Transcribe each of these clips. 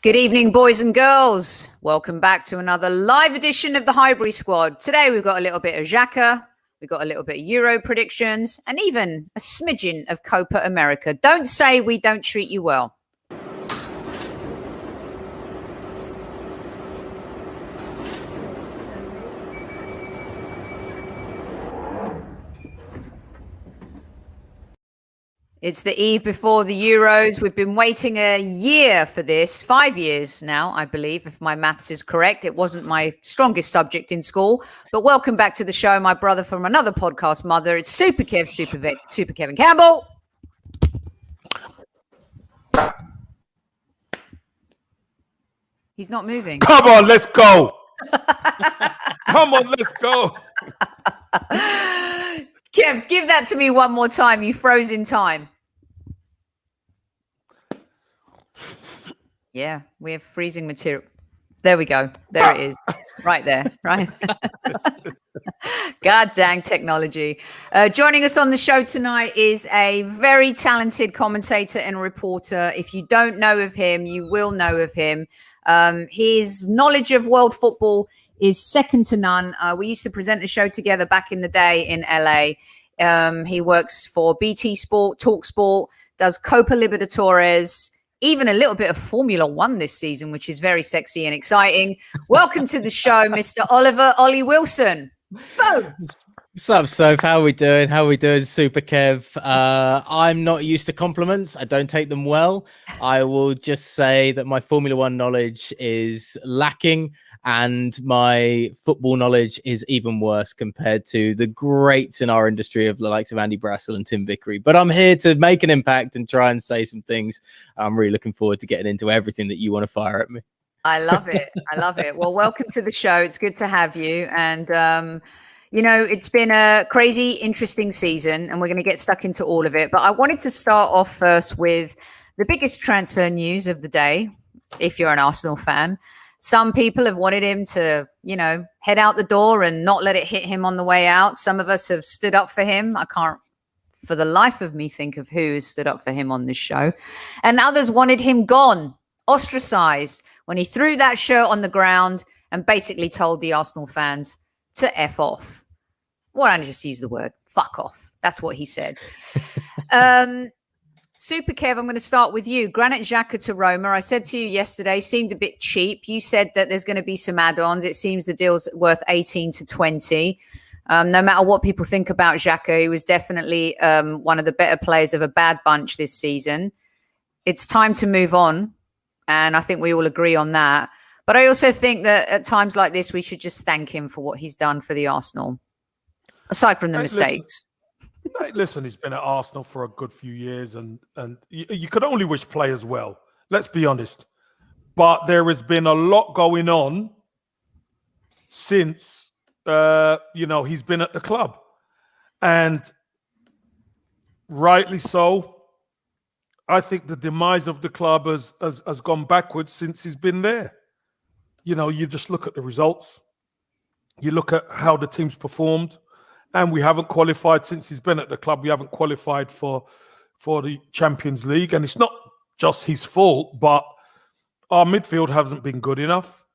Good evening, boys and girls. Welcome back to another live edition of the Highbury Squad. Today we've got a little bit of Xhaka, we've got a little bit of Euro predictions, and even a smidgen of Copa America. Don't say we don't treat you well. It's the eve before the Euros. We've been waiting a year for this, 5 years now, I believe, if my maths is correct. It wasn't my strongest subject in school. But welcome back to the show, my brother from another podcast mother. It's Super Kev, Super Kevin Campbell. He's not moving. Come on, let's go. Come on, let's go. Kev, give that to me one more time. You froze in time. Yeah, we have freezing material. There we go. There it is. Right there. Right. God dang technology. Joining us on the show tonight is a very talented commentator and reporter. If you don't know of him, you will know of him. His knowledge of world football is second to none. We used to present a show together back in the day in LA. He works for BT Sport Talksport, does Copa Libertadores, even a little bit of Formula One this season, which is very sexy and exciting. Welcome to the show, Mr. Oliver Ollie Wilson. Boom. What's up, Soph? How are we doing? Super Kev? I'm not used to compliments. I don't take them well. I will just say that my Formula One knowledge is lacking and my football knowledge is even worse compared to the greats in our industry of the likes of Andy Brassel and Tim Vickery. But I'm here to make an impact and try and say some things. I'm really looking forward to getting into everything that you want to fire at me. I love it. I love it. Well, welcome to the show. It's good to have you. And, you know, it's been a crazy, interesting season, and we're going to get stuck into all of it. But I wanted to start off first with the biggest transfer news of the day, if you're an Arsenal fan. Some people have wanted him to, you know, head out the door and not let it hit him on the way out. Some of us have stood up for him. I can't, for the life of me, think of who has stood up for him on this show. And others wanted him gone, ostracized, when he threw that shirt on the ground and basically told the Arsenal fans to F off. Well, I just use the word fuck off. That's what he said. Super Kev, I'm going to start with you. Granit Xhaka to Roma. I said to you yesterday, seemed a bit cheap. You said that there's going to be some add-ons. It seems the deal's worth 18 to 20. No matter what people think about Xhaka, he was definitely one of the better players of a bad bunch this season. It's time to move on, and I think we all agree on that. But I also think that at times like this, we should just thank him for what he's done for the Arsenal, aside from the mistakes. Listen, he's been at Arsenal for a good few years, and you could only wish players well. Let's be honest. But there has been a lot going on since, he's been at the club. And rightly so, I think the demise of the club has gone backwards since he's been there. You know, you just look at the results. You look at how the team's performed. And we haven't qualified since he's been at the club. We haven't qualified for the Champions League. And it's not just his fault, but our midfield hasn't been good enough.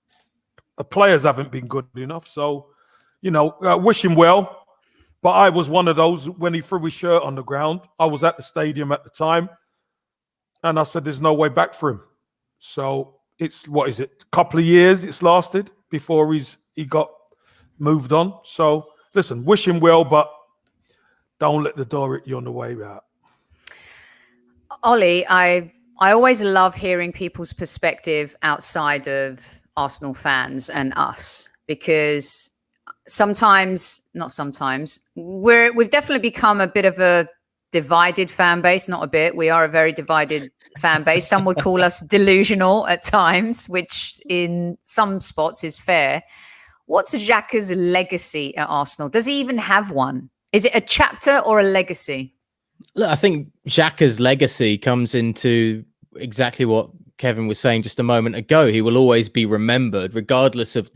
The players haven't been good enough. So, wish him well. But I was one of those when he threw his shirt on the ground. I was at the stadium at the time. And I said, there's no way back for him. So it's, a couple of years it's lasted before he got moved on. So, listen, wish him well, but don't let the door hit you on the way out. Ollie, I always love hearing people's perspective outside of Arsenal fans and us, because we've definitely become a bit of a divided fan base. Not a bit. We are a very divided fan base. Some would call us delusional at times, which in some spots is fair. What's Xhaka's legacy at Arsenal? Does he even have one? Is it a chapter or a legacy? Look, I think Xhaka's legacy comes into exactly what Kevin was saying just a moment ago. He will always be remembered, regardless of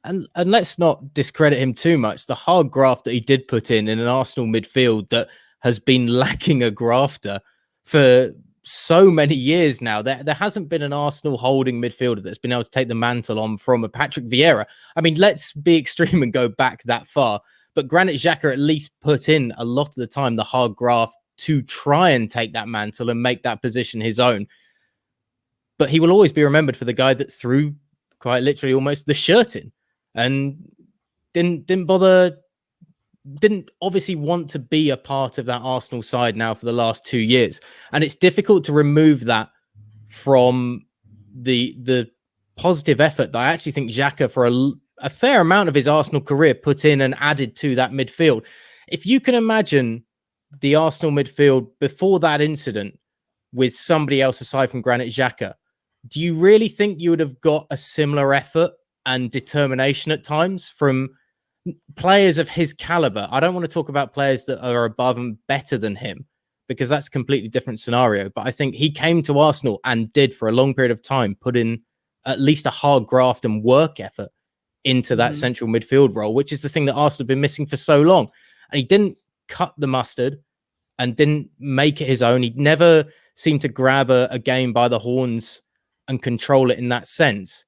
and let's not discredit him too much, the hard graft that he did put in an Arsenal midfield that has been lacking a grafter for so many years now. There hasn't been an Arsenal holding midfielder that's been able to take the mantle on from a Patrick Vieira. I mean, let's be extreme and go back that far. But Granit Xhaka at least put in a lot of the time the hard graft to try and take that mantle and make that position his own. But he will always be remembered for the guy that threw quite literally almost the shirt in and didn't obviously want to be a part of that Arsenal side now for the last 2 years. And it's difficult to remove that from the positive effort that I actually think Xhaka for a fair amount of his Arsenal career put in and added to that midfield. If you can imagine the Arsenal midfield before that incident with somebody else aside from Granit Xhaka, do you really think you would have got a similar effort and determination at times from players of his caliber? I don't want to talk about players that are above and better than him, because that's a completely different scenario. But I think he came to Arsenal and did for a long period of time put in at least a hard graft and work effort into that central midfield role, which is the thing that Arsenal have been missing for so long. And he didn't cut the mustard and didn't make it his own. He never seemed to grab a game by the horns and control it in that sense.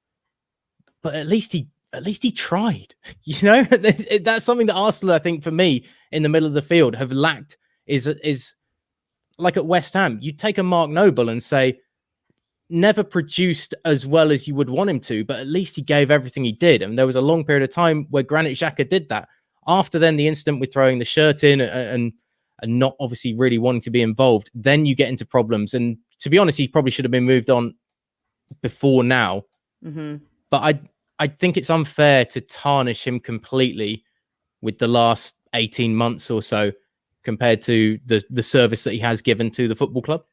But at least he tried. You know, that's something that Arsenal, I think, for me, in the middle of the field have lacked is like at West Ham. You take a Mark Noble and say, never produced as well as you would want him to, but at least he gave everything he did. And there was a long period of time where Granit Xhaka did that. After then, the incident with throwing the shirt in and not obviously really wanting to be involved, then you get into problems. And to be honest, he probably should have been moved on before now. But I think it's unfair to tarnish him completely with the last 18 months or so compared to the service that he has given to the football club.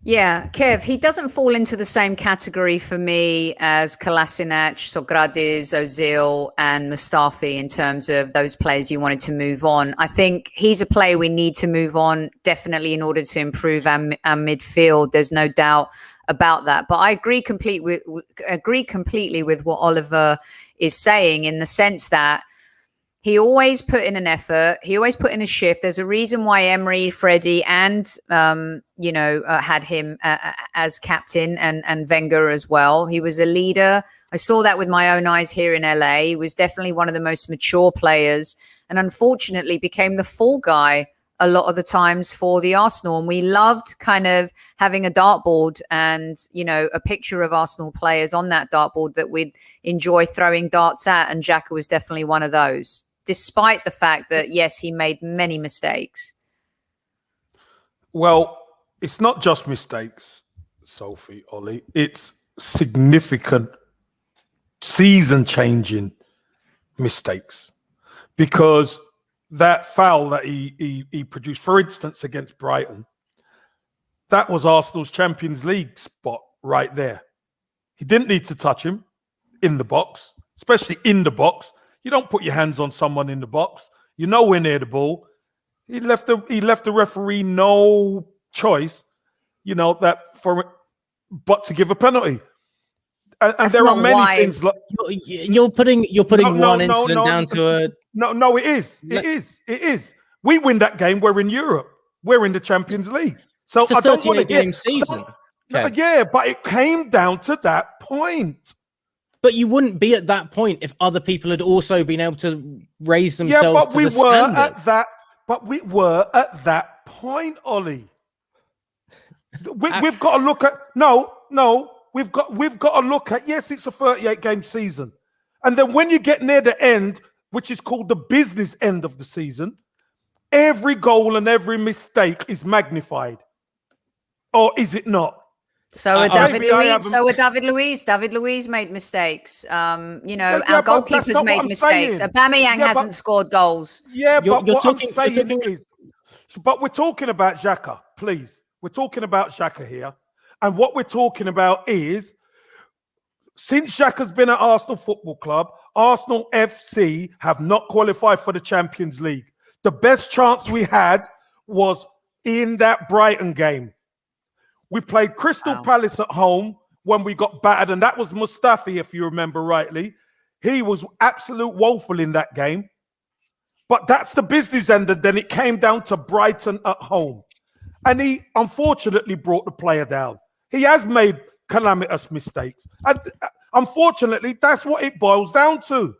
Yeah, Kev, he doesn't fall into the same category for me as Kolasinac, Sokratis, Ozil and Mustafi in terms of those players you wanted to move on. I think he's a player we need to move on definitely in order to improve our midfield. There's no doubt about that. But I agree completely with what Oliver is saying in the sense that he always put in an effort. He always put in a shift. There's a reason why Emery, Freddie, and had him as captain, and Wenger as well. He was a leader. I saw that with my own eyes here in LA. He was definitely one of the most mature players, and unfortunately became the fall guy a lot of the times for the Arsenal. And we loved kind of having a dartboard and, a picture of Arsenal players on that dartboard that we'd enjoy throwing darts at. And Xhaka was definitely one of those, despite the fact that, yes, he made many mistakes. Well, it's not just mistakes, Sophie, Ollie. It's significant season-changing mistakes. Because that foul that he produced, for instance, against Brighton, that was Arsenal's Champions League spot right there. He didn't need to touch him in the box, especially in the box. You don't put your hands on someone in the box. You're nowhere near the ball. He left the referee no choice, but to give a penalty. And there are many things like you're putting one incident down to a. No, it is. It is. We win that game. We're in Europe. We're in the Champions League. So it's a 38-game season. Yeah, but it came down to that point. But you wouldn't be at that point if other people had also been able to raise themselves to the standard. But we were at that point, Ollie. We've got to look at We've got to look at, yes, it's a 38-game season. And then when you get near the end, which is called the business end of the season, every goal and every mistake is magnified. Or is it not? So are David Luiz. David Luiz made mistakes. Our goalkeepers made mistakes. Aubameyang hasn't scored goals. Yeah, but we're talking about Xhaka, please. We're talking about Xhaka here. And what we're talking about is, since Xhaka's been at Arsenal Football Club, Arsenal FC have not qualified for the Champions League. The best chance we had was in that Brighton game. We played Crystal Palace at home when we got battered, and that was Mustafi, if you remember rightly. He was absolute woeful in that game. But that's the business end, and then it came down to Brighton at home. and he unfortunately brought the player down. He has made calamitous mistakes. And unfortunately, that's what it boils down to.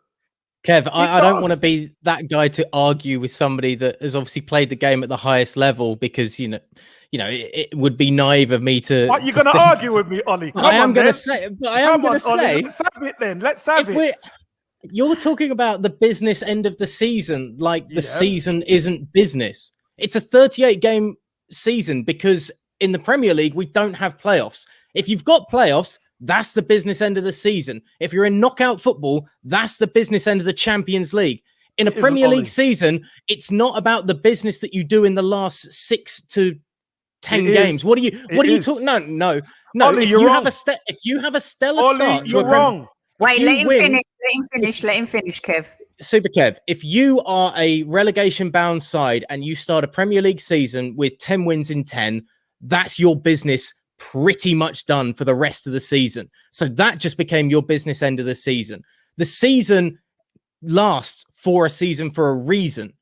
Kev, I don't want to be that guy to argue with somebody that has obviously played the game at the highest level, because it would be naive of me to. What, you're going to argue with me, Ollie? I am going to say. Let's have it then. Let's have it. You're talking about the business end of the season, like the season isn't business. It's a 38-game season because in the Premier League we don't have playoffs. If you've got playoffs, that's the business end of the season. If you're in knockout football, that's the business end of the Champions League. In a Premier League season, it's not about the business that you do in the last 6 to 10 games. What are you talking? No. Ollie, if you have a stellar start, you're wrong. Wait, let him finish. Let him finish, Kev. Super Kev, if you are a relegation-bound side and you start a Premier League season with 10 wins in 10, that's your business pretty much done for the rest of the season. So that just became your business end of the season. The season lasts for a season for a reason,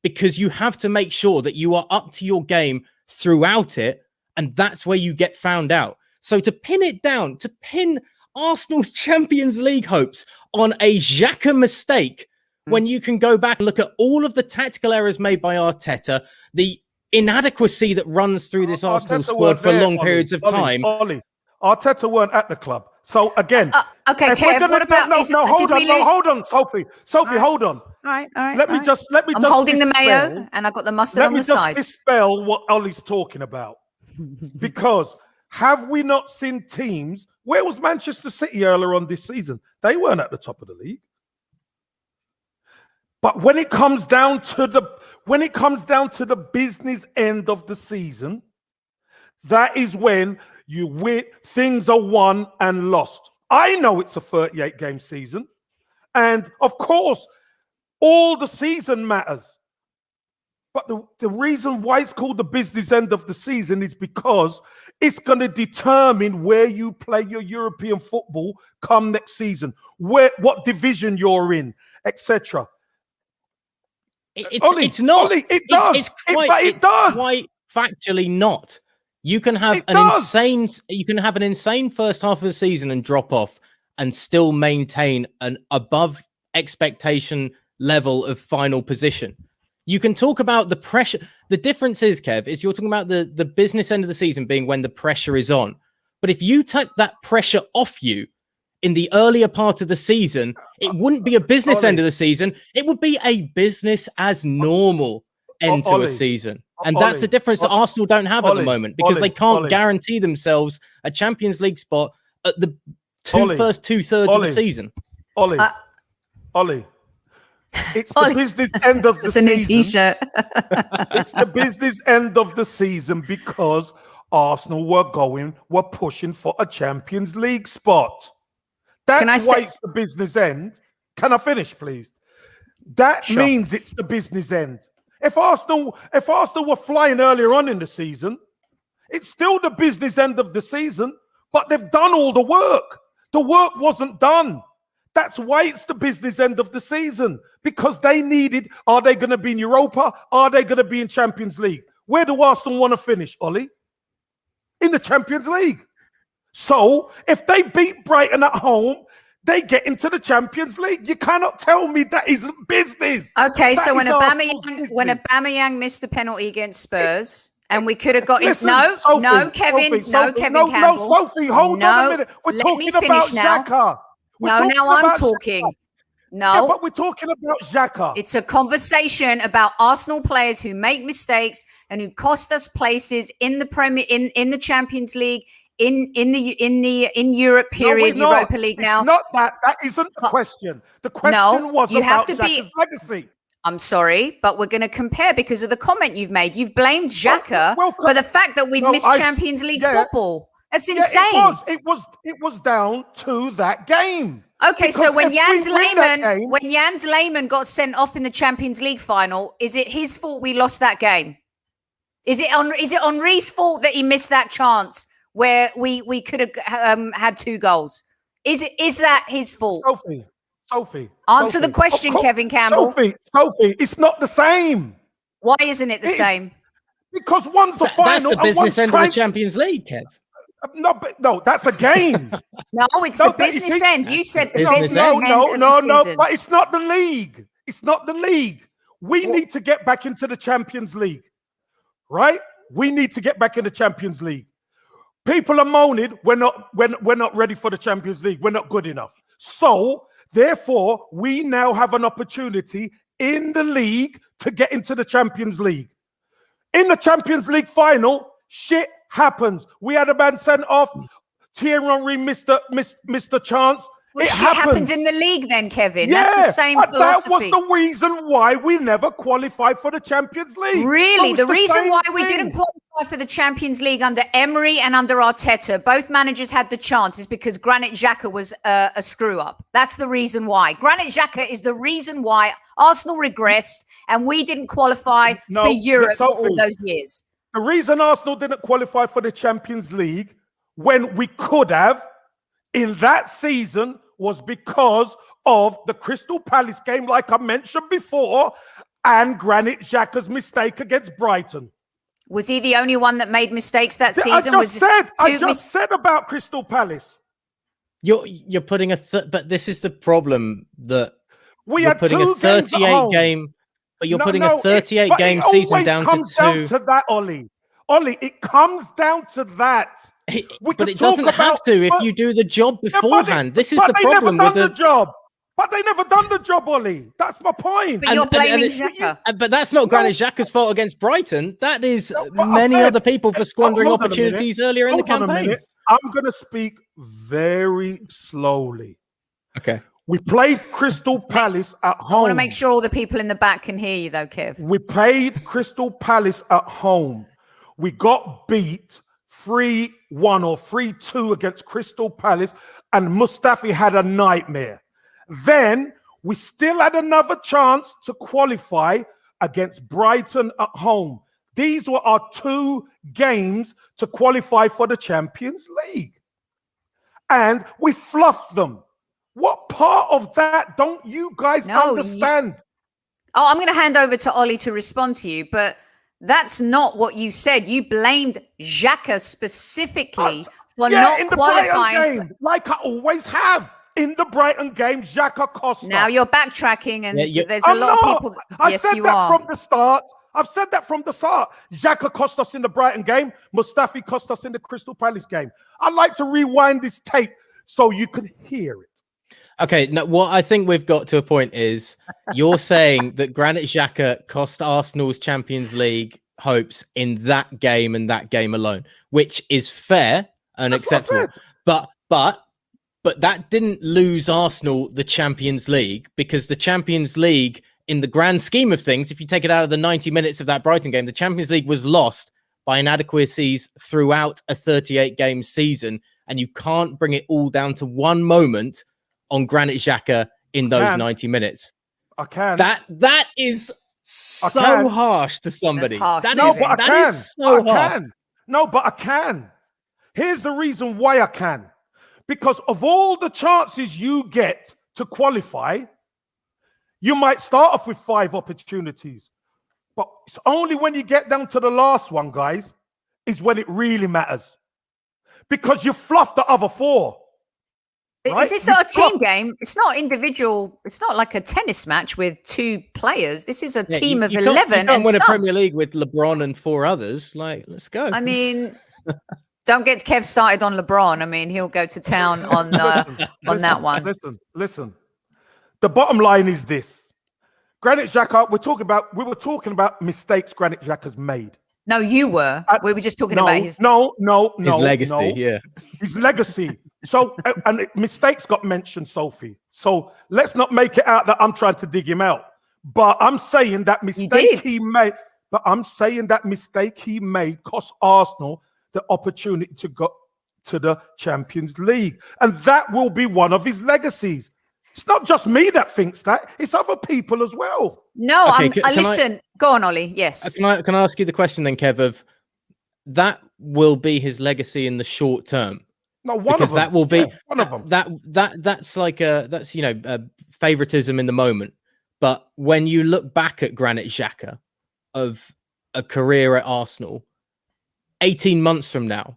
because you have to make sure that you are up to your game throughout it, and that's where you get found out. So to pin Arsenal's Champions League hopes on a Xhaka mistake, when you can go back and look at all of the tactical errors made by Arteta, the inadequacy that runs through this Arsenal squad for long periods of time. Ollie, Arteta weren't at the club. So again, okay, Kev, what about hold on, Sophie, hold on. All right. Let me just I'm holding the mayo and I got the mustard on the side. Let me just dispel what Ollie's talking about. Because have we not seen teams? Where was Manchester City earlier on this season? They weren't at the top of the league. But when it comes down to the business end of the season, that is when things are won and lost. I know it's a 38-game season, and of course, all the season matters. But the reason why it's called the business end of the season is because it's going to determine where you play your European football come next season, what division you're in, etc. It's not. Ollie, it does. It's quite factually not. You can have an insane first half of the season and drop off and still maintain an above expectation level of final position. You can talk about the pressure. The difference is, Kev, is you're talking about the business end of the season being when the pressure is on. But if you took that pressure off you in the earlier part of the season, it wouldn't be a business end of the season. It would be a business as normal end to a season. And that's the difference that Arsenal don't have at the moment, because they can't guarantee themselves a Champions League spot at the first 2/3 of the season. Ollie. It's the business end of the season. It's a new t-shirt. It's the business end of the season because Arsenal were pushing for a Champions League spot. That's why it's the business end. Can I finish, please? That means it's the business end. If Arsenal were flying earlier on in the season, it's still the business end of the season, but they've done all the work. The work wasn't done. That's why it's the business end of the season, because they needed, are they going to be in Europa? Are they going to be in Champions League? Where do Arsenal want to finish, Ollie? In the Champions League. So if they beat Brighton at home, they get into the Champions League. You cannot tell me that isn't business. Okay, so when Aubameyang missed the penalty against Spurs, and we could have got in. Kevin Campbell. No, Sophie, hold on a minute. We're talking about Xhaka. Now I'm talking. No, but we're talking about Xhaka. It's a conversation about Arsenal players who make mistakes and who cost us places in the Premier, in the Champions League, in Europe period, Europa League. Now, it's not that. That isn't the question. The question was about Xhaka's legacy. I'm sorry, but we're going to compare because of the comment you've made. You've blamed Xhaka for the fact that we've missed Champions League football. That's insane. It was down to that game. Okay, because so when Jans Lehmann got sent off in the Champions League final, is it his fault we lost that game? Is it Henry's fault that he missed that chance where we could have had 2 goals? Is that his fault? Sophie. Answer the question, Kevin Campbell. Sophie, it's not the same. Why isn't it the same? Because one's the final. That's the business end of the Champions League, Kev. No, that's a game. No, it's the business end. You said the business end. No, but it's not the league. It's not the league. We need to get back into the Champions League, right? We need to get back in the Champions League. People are moaning we're not ready for the Champions League. We're not good enough. So, therefore, we now have an opportunity in the league to get into the Champions League. In the Champions League final, shit happens. We had a man sent off. Thierry Henry missed the chance. Well, shit happens in the league then, Kevin. Yeah, that's the same philosophy. That was the reason why we never qualified for the Champions League. Really? The reason why we didn't qualify for the Champions League under Emery and under Arteta, both managers had the chance, is because Granit Xhaka was a screw-up. That's the reason why. Granit Xhaka is the reason why Arsenal regressed and we didn't qualify for Europe for all those years. The reason Arsenal didn't qualify for the Champions League when we could have in that season was because of the Crystal Palace game, like I mentioned before, and Granit Xhaka's mistake against Brighton. Was he the only one that made mistakes that season? I just said about Crystal Palace. You're putting but this is the problem that you're putting a 38 game. But you're putting a 38 game season down to 2. It comes down to that, Ollie. Ollie, it comes down to that. But it doesn't have to if you do the job beforehand. This is the problem with the job. But they never done the job, Ollie. That's my point. But you're blaming Xhaka. But that's not Granit Xhaka's fault against Brighton. That is many other people for squandering opportunities earlier in the campaign. I'm going to speak very slowly. Okay. We played Crystal Palace at home. I want to make sure all the people in the back can hear you, though, Kev. We played Crystal Palace at home. We got beat 3-1 or 3-2 against Crystal Palace, and Mustafi had a nightmare. Then we still had another chance to qualify against Brighton at home. These were our 2 games to qualify for the Champions League. And we fluffed them. What part of that don't you guys understand? I'm going to hand over to Ollie to respond to you, but that's not what you said. You blamed Xhaka specifically for not qualifying. Like I always have. In the Brighton game, Xhaka cost us. Now you're backtracking, and there's a lot of people. Yes, you are. From the start. I've said that from the start. Xhaka cost us in the Brighton game. Mustafi cost us in the Crystal Palace game. I'd like to rewind this tape so you could hear it. Okay, now what I think we've got to a point is you're saying that Granit Xhaka cost Arsenal's Champions League hopes in that game and that game alone, which is fair and acceptable. But that didn't lose Arsenal the Champions League, because the Champions League, in the grand scheme of things, if you take it out of the 90 minutes of that Brighton game, the Champions League was lost by inadequacies throughout a 38-game season, and you can't bring it all down to one moment on Granit Xhaka in those 90 minutes. I can. That is so harsh to somebody. Harsh. That is so harsh. No, but I can. Here's the reason why I can. Because of all the chances you get to qualify, you might start off with 5 opportunities. But it's only when you get down to the last one, guys, is when it really matters. Because you fluffed the other 4. Right? Is this a team game? It's not individual. It's not like a tennis match with 2 players. This is a team of 11. You can't win a Premier League with LeBron and 4 others. Like, let's go. I mean, don't get Kev started on LeBron. I mean, he'll go to town on that one. Listen. The bottom line is this: Granit Xhaka. We were talking about mistakes Granit Xhaka's made. No, you were. We were just talking about his his legacy. His legacy. So, and mistakes got mentioned, Sophie. So let's not make it out that I'm trying to dig him out. But I'm saying that mistake he made. But I'm saying that mistake he made cost Arsenal the opportunity to go to the Champions League, and that will be one of his legacies. It's not just me that thinks that; it's other people as well. No, okay, listen. Go on, Ollie. Yes. Can I ask you the question then, Kev? Of that will be his legacy in the short term. No, one of them. That will be one of them. That's like a favoritism in the moment. But when you look back at Granit Xhaka, of a career at Arsenal, 18 months from now,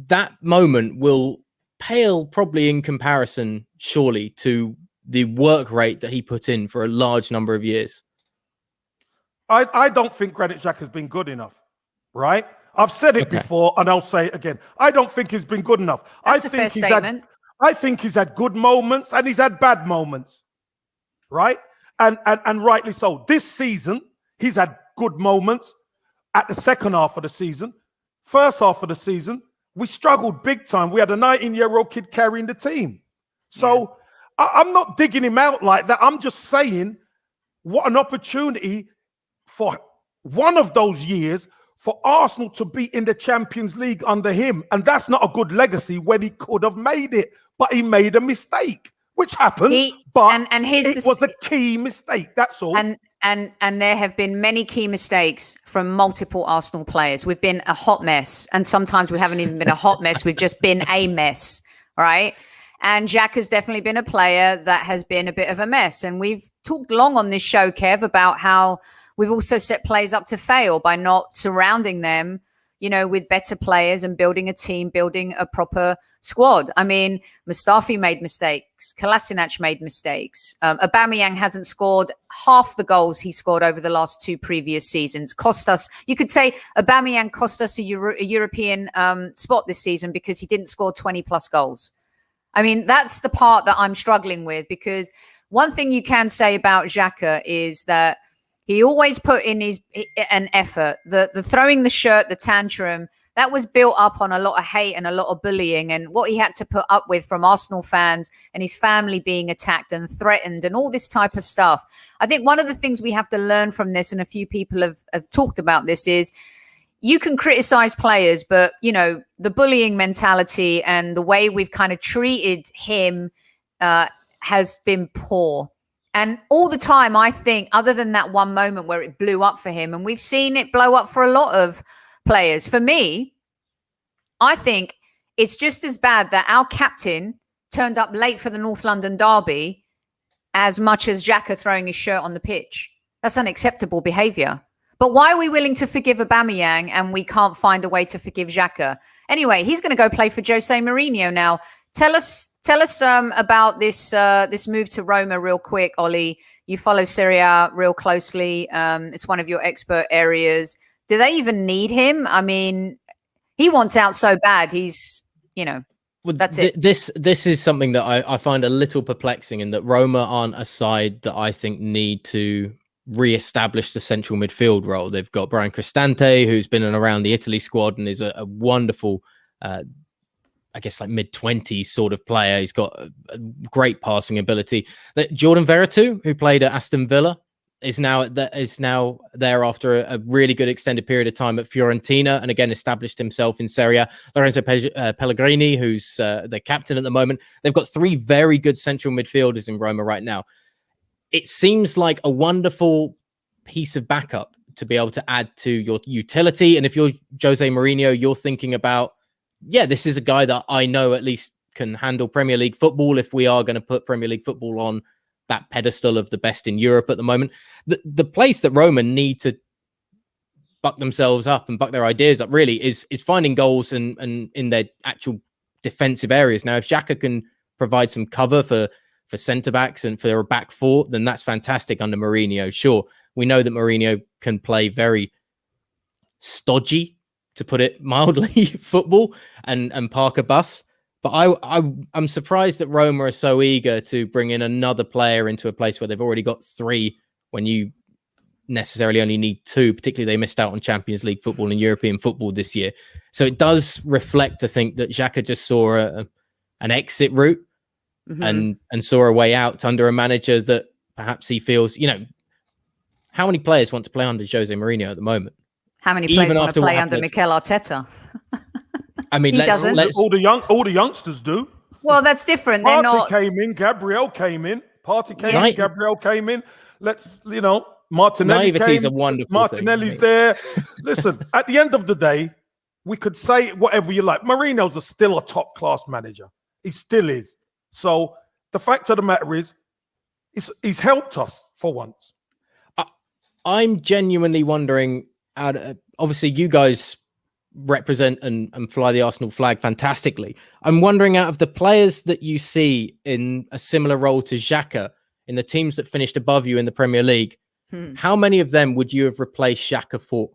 that moment will pale probably in comparison, surely, to the work rate that he put in for a large number of years. I don't think Granit Xhaka has been good enough, right? I've said it before, and I'll say it again. I don't think he's been good enough. That's a fair statement. I think he's had good moments and he's had bad moments, right? And rightly so. This season, he's had good moments at the second half of the season. First half of the season, we struggled big time. We had a 19-year-old kid carrying the team. So I'm not digging him out like that. I'm just saying what an opportunity for one of those years for Arsenal to be in the Champions League under him. And that's not a good legacy when he could have made it. But he made a mistake, which happened. It was a key mistake. That's all. And there have been many key mistakes from multiple Arsenal players. We've been a hot mess. And sometimes we haven't even been a hot mess. We've just been a mess, right? And Xhaka has definitely been a player that has been a bit of a mess. And we've talked long on this show, Kev, about how we've also set players up to fail by not surrounding them, you know, with better players and building a team, building a proper squad. I mean, Mustafi made mistakes. Kolasinac made mistakes. Aubameyang hasn't scored half the goals he scored over the last 2 previous seasons. Cost us, you could say Aubameyang cost us a European spot this season because he didn't score 20 plus goals. I mean, that's the part that I'm struggling with, because one thing you can say about Xhaka is that he always put in an effort. The throwing the shirt, the tantrum, that was built up on a lot of hate and a lot of bullying, and what he had to put up with from Arsenal fans and his family being attacked and threatened and all this type of stuff. I think one of the things we have to learn from this, and a few people have talked about this, is you can criticize players, but, you know, the bullying mentality and the way we've kind of treated him has been poor. And all the time, I think, other than that one moment where it blew up for him, and we've seen it blow up for a lot of players. For me, I think it's just as bad that our captain turned up late for the North London derby as much as Xhaka throwing his shirt on the pitch. That's unacceptable behaviour. But why are we willing to forgive Aubameyang and we can't find a way to forgive Xhaka? Anyway, he's going to go play for Jose Mourinho now. Tell us about this move to Roma real quick, Ollie. You follow Serie A real closely. It's one of your expert areas. Do they even need him? I mean, he wants out so bad. He's, you know, that's it. This is something that I find a little perplexing, in that Roma aren't a side that I think need to re-establish the central midfield role. They've got Brian Cristante, who's been in around the Italy squad and is a wonderful, I guess, like mid-20s sort of player. He's got a great passing ability. That Jordan Veretout, who played at Aston Villa, is now there after a really good extended period of time at Fiorentina, and again established himself in Serie A. Lorenzo Pellegrini, who's the captain at the moment. They've got 3 very good central midfielders in Roma right now. It seems like a wonderful piece of backup to be able to add to your utility. And if you're Jose Mourinho, you're thinking about, yeah, this is a guy that I know at least can handle Premier League football if we are going to put Premier League football on that pedestal of the best in Europe at the moment. The place that Roma need to buck themselves up and buck their ideas up really is finding goals and in their actual defensive areas. Now, if Xhaka can provide some cover for centre-backs and for a back four, then that's fantastic under Mourinho. Sure, we know that Mourinho can play very stodgy, to put it mildly, football and park a bus. But I'm surprised that Roma are so eager to bring in another player into a place where they've already got 3 when you necessarily only need 2. Particularly, they missed out on Champions League football and European football this year. So it does reflect to think that Xhaka just saw an exit route and saw a way out under a manager that perhaps he feels, you know, how many players want to play under Jose Mourinho at the moment? How many players want to play under Mikel Arteta? I mean, let's all the youngsters do. Well, that's different. They're not. Came in, Gabriel came in, Gabriel came in. Let's, you know, Martinelli naivety is a wonderful Martinelli's thing, there. Listen, at the end of the day, we could say whatever you like. Mourinho's still a top class manager. He still is. So the fact of the matter is, he's helped us for once. I'm genuinely wondering obviously you guys represent and fly the Arsenal flag fantastically. I'm wondering, out of the players that you see in a similar role to Xhaka in the teams that finished above you in the Premier League, how many of them would you have replaced Xhaka for?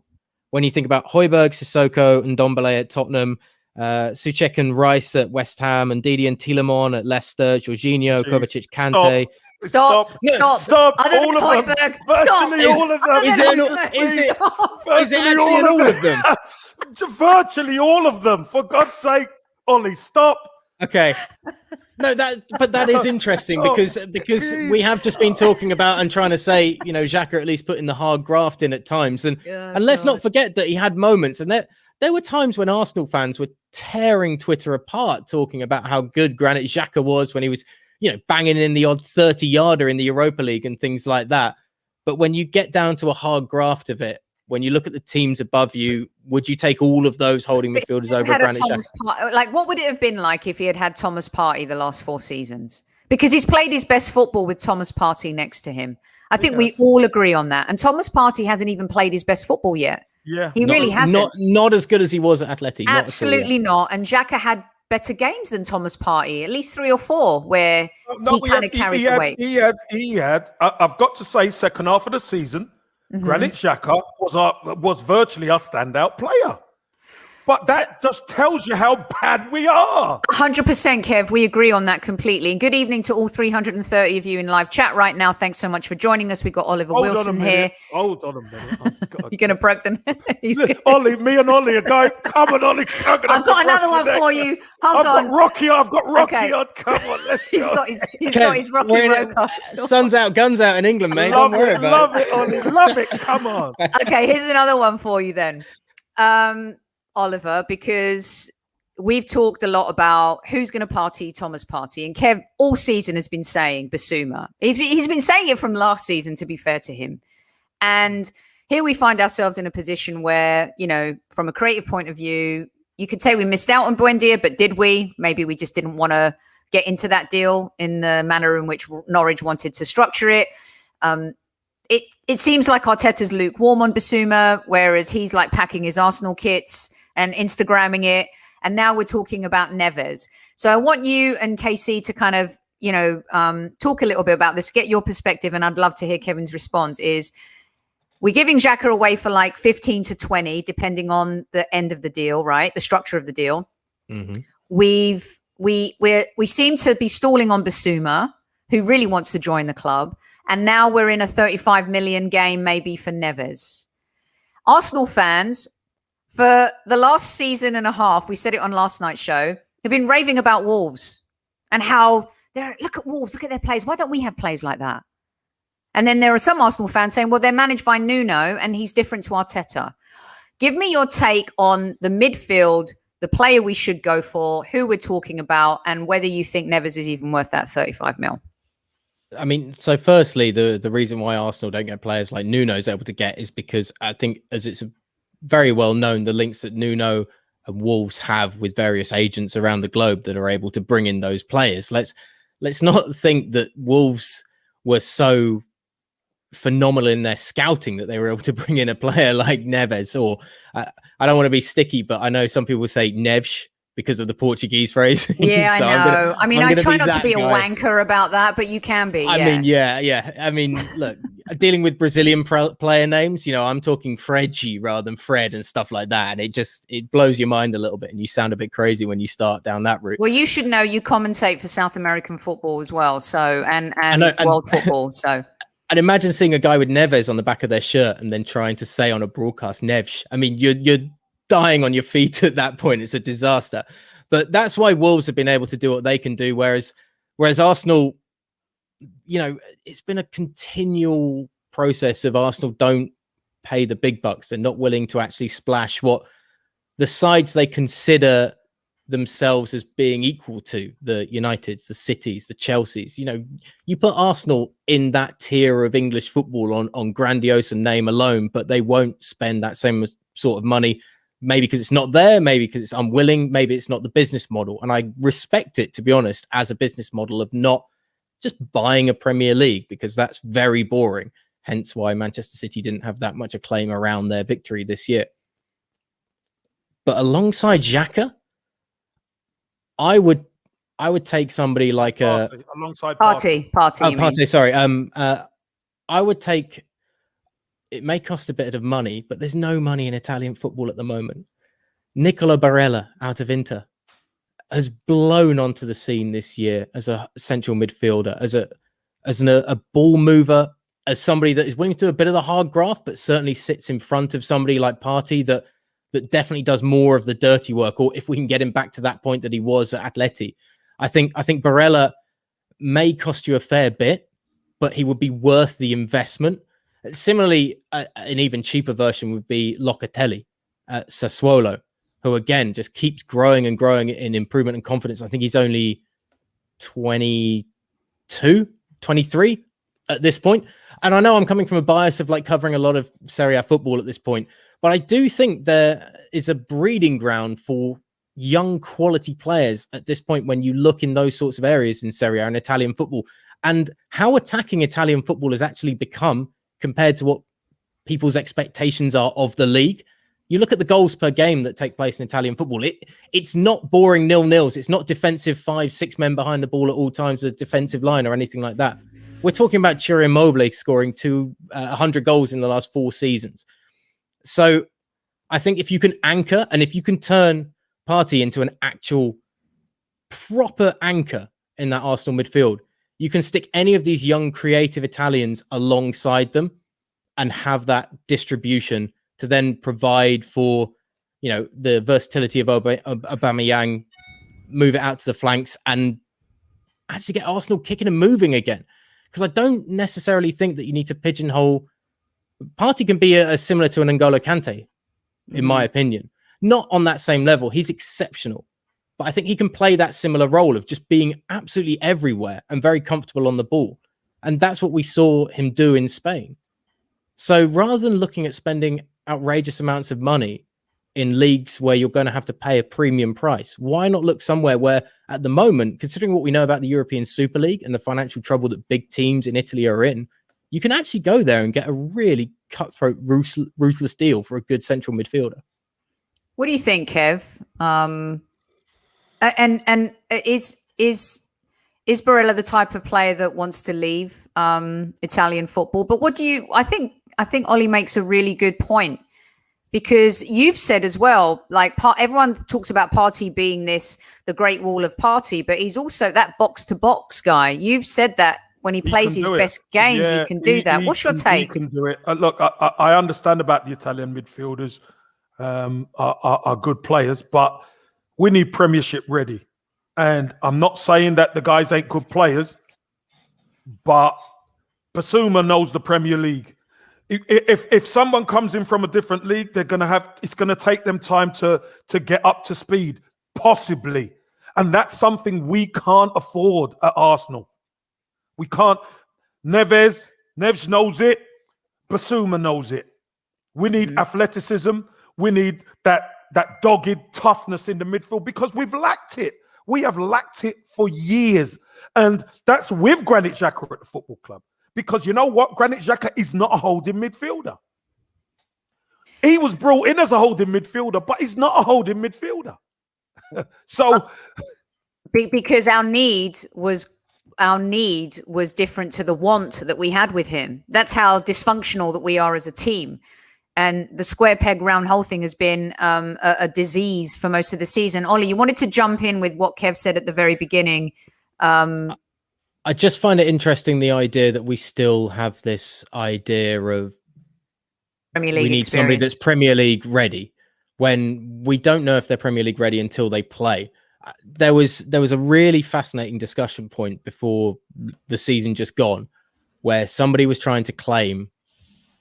When you think about Højbjerg, Sissoko, and Ndombele at Tottenham, Souček and Rice at West Ham, and Didi and Tielemans at Leicester, Jorginho, Kovacic, Kante. Stop. Other All than of them. Højbjerg, Virtually all of them. Is it actually in all of them? Virtually all of them. For God's sake, Ollie, stop. Okay. No, that is interesting because we have just been talking about and trying to say, Xhaka at least putting the hard graft in at times. And let's not forget that he had moments, and there were times when Arsenal fans were tearing Twitter apart talking about how good Granit Xhaka was when he was, banging in the odd 30-yarder in the Europa League and things like that. But when you get down to a hard graft of it, when you look at the teams above you, would you take all of those holding midfielders over Granit Xhaka? Like, what would it have been like if he had Thomas Partey the last 4 seasons? Because he's played his best football with Thomas Partey next to him. I think we all agree on that. And Thomas Partey hasn't even played his best football yet. Yeah, he really hasn't. Not as good as he was at Atleti. Absolutely not. And Xhaka had better games than Thomas Partey, at least 3 or 4, where he kind of carried the weight. He had. I've got to say, second half of the season, Granit Xhaka was virtually our standout player. But that just tells you how bad we are. 100%, Kev. We agree on that completely. And good evening to all 330 of you in live chat right now. Thanks so much for joining us. We've got Oliver Wilson here. Hold on a minute. Oh, you're going to break them. Ollie, me and Ollie are going. Come on, Ollie. I've got another one for you. Hold on. I've got Rocky on. Come on, let's go. He's got his Rocky Road. Sun's out, guns out in England, mate. Don't worry about it. Love it, Ollie. Love it. Come on. Okay, here's another one for you then. Oliver, because we've talked a lot about who's going to party Thomas Partey, and Kev all season has been saying Bissouma. He's been saying it from last season, to be fair to him. And here we find ourselves in a position where, from a creative point of view, you could say we missed out on Buendia, but did we? Maybe we just didn't want to get into that deal in the manner in which Norwich wanted to structure it. It seems like Arteta's lukewarm on Bissouma, whereas he's like packing his Arsenal kits and Instagramming it. And now we're talking about Neves. So I want you and KC to kind of, talk a little bit about this, get your perspective. And I'd love to hear Kevin's response. Is we're giving Xhaka away for like 15 to 20, depending on the end of the deal, right? The structure of the deal. Mm-hmm. We seem to be stalling on Bissouma, who really wants to join the club. And now we're in a 35 million game, maybe for Neves. Arsenal fans, for the last season and a half, we said it on last night's show, have been raving about Wolves and how look at Wolves, look at their players. Why don't we have players like that? And then there are some Arsenal fans saying, well, they're managed by Nuno and he's different to Arteta. Give me your take on the midfield, the player we should go for, who we're talking about, and whether you think Neves is even worth that 35 mil. I mean, so firstly, the reason why Arsenal don't get players like Nuno's able to get is because I think, as it's very well known, the links that Nuno and Wolves have with various agents around the globe that are able to bring in those players. Let's not think that Wolves were so phenomenal in their scouting that they were able to bring in a player like Neves, or I don't want to be sticky, but I know some people say Neves because of the Portuguese phrase. Yeah, so I know. I try not to be a guy. wanker about that, but you can be. I mean, yeah. I mean, look, dealing with Brazilian player names, I'm talking Fredgy rather than Fred and stuff like that. And it blows your mind a little bit and you sound a bit crazy when you start down that route. Well, you should know you commentate for South American football as well. So, and world football. So. And imagine seeing a guy with Neves on the back of their shirt and then trying to say on a broadcast, Neves. I mean, you're dying on your feet at that point. It's a disaster. But that's why Wolves have been able to do what they can do. Whereas Arsenal, it's been a continual process of Arsenal don't pay the big bucks and not willing to actually splash what the sides they consider themselves as being equal to, the Uniteds, the Cities, the Chelseas. You put Arsenal in that tier of English football on grandiose and name alone, but they won't spend that same sort of money. Maybe because it's not there, maybe because it's unwilling, maybe it's not the business model. And I respect it, to be honest, as a business model of not just buying a Premier League, because that's very boring. hence why Manchester City didn't have that much acclaim around their victory this year. But alongside Xhaka, I would take somebody like alongside Party. Partey, sorry. I would take. It may cost a bit of money, but there's no money in Italian football at the moment. Nicolas Barella out of Inter has blown onto the scene this year as a central midfielder, as a ball mover, as somebody that is willing to do a bit of the hard graft, but certainly sits in front of somebody like Partey that definitely does more of the dirty work. Or if we can get him back to that point that he was at Atleti, I think Barella may cost you a fair bit, but he would be worth the investment. Similarly, an even cheaper version would be Locatelli at Sassuolo, who again just keeps growing and growing in improvement and confidence. I think he's only 22, 23 at this point. And I know I'm coming from a bias of like covering a lot of Serie A football at this point, but I do think there is a breeding ground for young quality players at this point when you look in those sorts of areas in Serie A and Italian football, and how attacking Italian football has actually become compared to what people's expectations are of the league. You look at the goals per game that take place in Italian football. It's not boring 0-0s. It's not defensive 5-6 men behind the ball at all times, a defensive line or anything like that. We're talking about Ciro Immobile scoring 100 goals in the last 4 seasons. So I think if you can anchor and if you can turn Partey into an actual proper anchor in that Arsenal midfield, you can stick any of these young creative Italians alongside them and have that distribution to then provide for, the versatility of Aubameyang, move it out to the flanks and actually get Arsenal kicking and moving again. Because I don't necessarily think that you need to pigeonhole. Partey can be similar to an N'Golo Kante, in my opinion. Not on that same level. He's exceptional. But I think he can play that similar role of just being absolutely everywhere and very comfortable on the ball. And that's what we saw him do in Spain. So rather than looking at spending outrageous amounts of money in leagues where you're going to have to pay a premium price, why not look somewhere where at the moment, considering what we know about the European Super League and the financial trouble that big teams in Italy are in, you can actually go there and get a really cutthroat, ruthless deal for a good central midfielder. What do you think, Kev? And is Barella the type of player that wants to leave Italian football? But what do you? I think Ollie makes a really good point, because you've said as well, like everyone talks about Partey being the Great Wall of Partey, but he's also that box to box guy. You've said that when he plays his best games, he can do that. What's your take? He can do it. Look, I understand about the Italian midfielders are good players, but we need Premiership ready. And I'm not saying that the guys ain't good players, but Basuma knows the Premier League. If someone comes in from a different league, it's gonna take them time to get up to speed, possibly. And that's something we can't afford at Arsenal. We can't. Neves knows it. Basuma knows it. We need athleticism. We need that dogged toughness in the midfield, because we've lacked it. We have lacked it for years. And that's with Granit Xhaka at the football club. Because you know what? Granit Xhaka is not a holding midfielder. He was brought in as a holding midfielder, but he's not a holding midfielder. So because our need was different to the want that we had with him. That's how dysfunctional that we are as a team. And the square peg round hole thing has been a disease for most of the season. Ollie, you wanted to jump in with what Kev said at the very beginning. I just find it interesting, the idea that we still have this idea of Premier League we need experience. somebody that's Premier League ready, when we don't know if they're Premier League ready until they play. There was a really fascinating discussion point before the season just gone, where somebody was trying to claim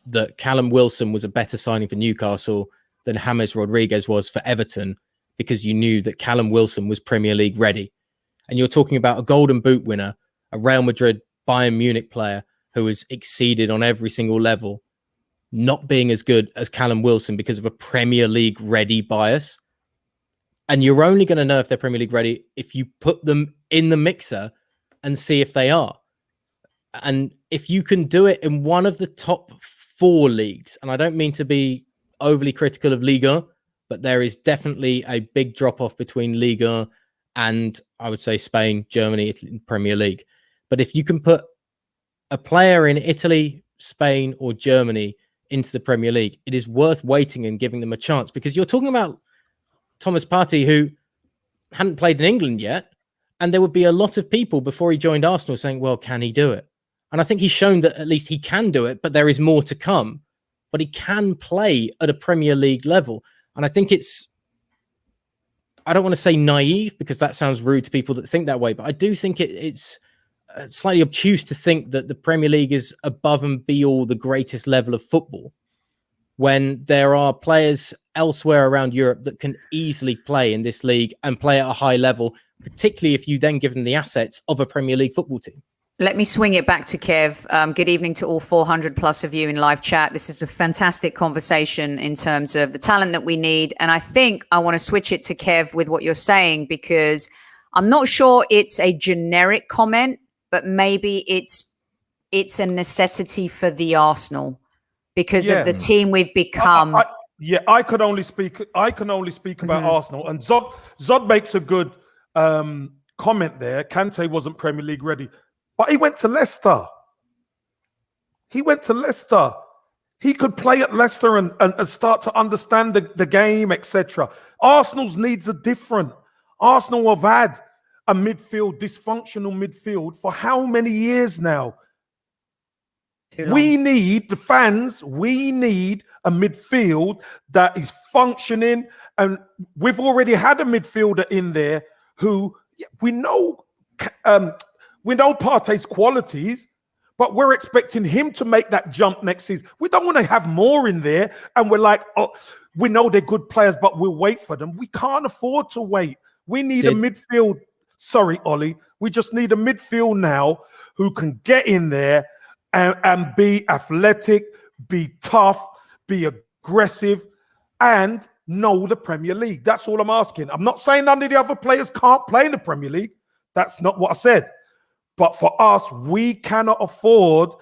that Callum Wilson was a better signing for Newcastle than James Rodriguez was for Everton, because you knew that Callum Wilson was Premier League ready. And you're talking about a Golden Boot winner, a Real Madrid, Bayern Munich player who has exceeded on every single level, not being as good as Callum Wilson because of a Premier League ready bias. And you're only going to know if they're Premier League ready if you put them in the mixer and see if they are. And if you can do it in one of the top 4 leagues, and I don't mean to be overly critical of Liga, but there is definitely a big drop off between Liga and I would say Spain, Germany, Italy, Premier League. But if you can put a player in Italy, Spain, or Germany into the Premier League, it is worth waiting and giving them a chance, because you're talking about Thomas Partey, who hadn't played in England yet, and there would be a lot of people before he joined Arsenal saying, well, can he do it? And I think he's shown that at least he can do it, but there is more to come. But he can play at a Premier League level. And I think it's, I don't want to say naive, because that sounds rude to people that think that way, but I do think it's slightly obtuse to think that the Premier League is above and be all the greatest level of football, when there are players elsewhere around Europe that can easily play in this league and play at a high level, particularly if you then give them the assets of a Premier League football team. Let me swing it back to Kev. Good evening to all 400 plus of you in live chat. This is a fantastic conversation in terms of the talent that we need. And I think I want to switch it to Kev with what you're saying, because I'm not sure it's a generic comment, but maybe it's a necessity for the Arsenal because of the team we've become. I can only speak about Arsenal. And Zod makes a good comment there. Kante wasn't Premier League ready. But he went to Leicester. He could play at Leicester and start to understand the game, etc. Arsenal's needs are different. Arsenal have had a dysfunctional midfield for how many years now? We need a midfield that is functioning. And we've already had a midfielder in there who we know Partey's qualities, but we're expecting him to make that jump next season. We don't want to have more in there, and we're like, oh, we know they're good players, but we'll wait for them. We can't afford to wait. We need a midfield. Sorry, Ollie. We just need a midfield now who can get in there and be athletic, be tough, be aggressive, and know the Premier League. That's all I'm asking. I'm not saying none of the other players can't play in the Premier League. That's not what I said. But for us, we cannot afford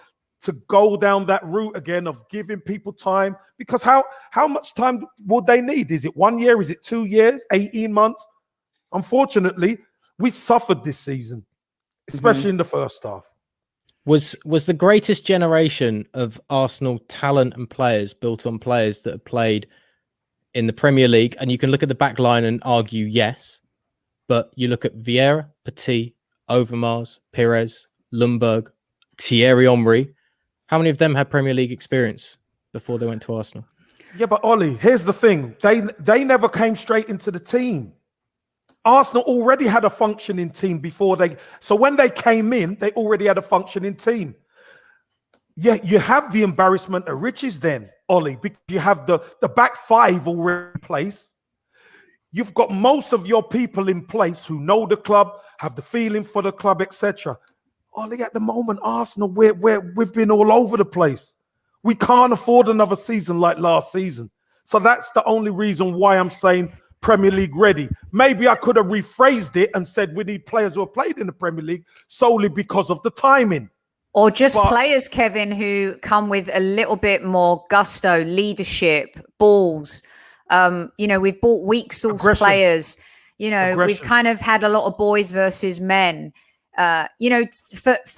to go down that route again of giving people time, because how much time would they need? Is it 1 year? Is it 2 years? 18 months? Unfortunately, we suffered this season, especially in the first half. Was the greatest generation of Arsenal talent and players built on players that have played in the Premier League? And you can look at the back line and argue yes, but you look at Vieira, Petit, Overmars, Pires, Lundberg, Thierry Henry. How many of them had Premier League experience before they went to Arsenal? Yeah, but Ollie, here's the thing. They never came straight into the team. Arsenal already had a functioning team before so when they came in, they already had a functioning team. Yeah, you have the embarrassment of riches then, Ollie, because you have the back five already in place. You've got most of your people in place who know the club, have the feeling for the club, etc. Ollie, at the moment, Arsenal, we've been all over the place. We can't afford another season like last season. So that's the only reason why I'm saying Premier League ready. Maybe I could have rephrased it and said we need players who have played in the Premier League solely because of the timing. Or just players, Kevin, who come with a little bit more gusto, leadership, balls. We've bought weak source players. We've kind of had a lot of boys versus men. For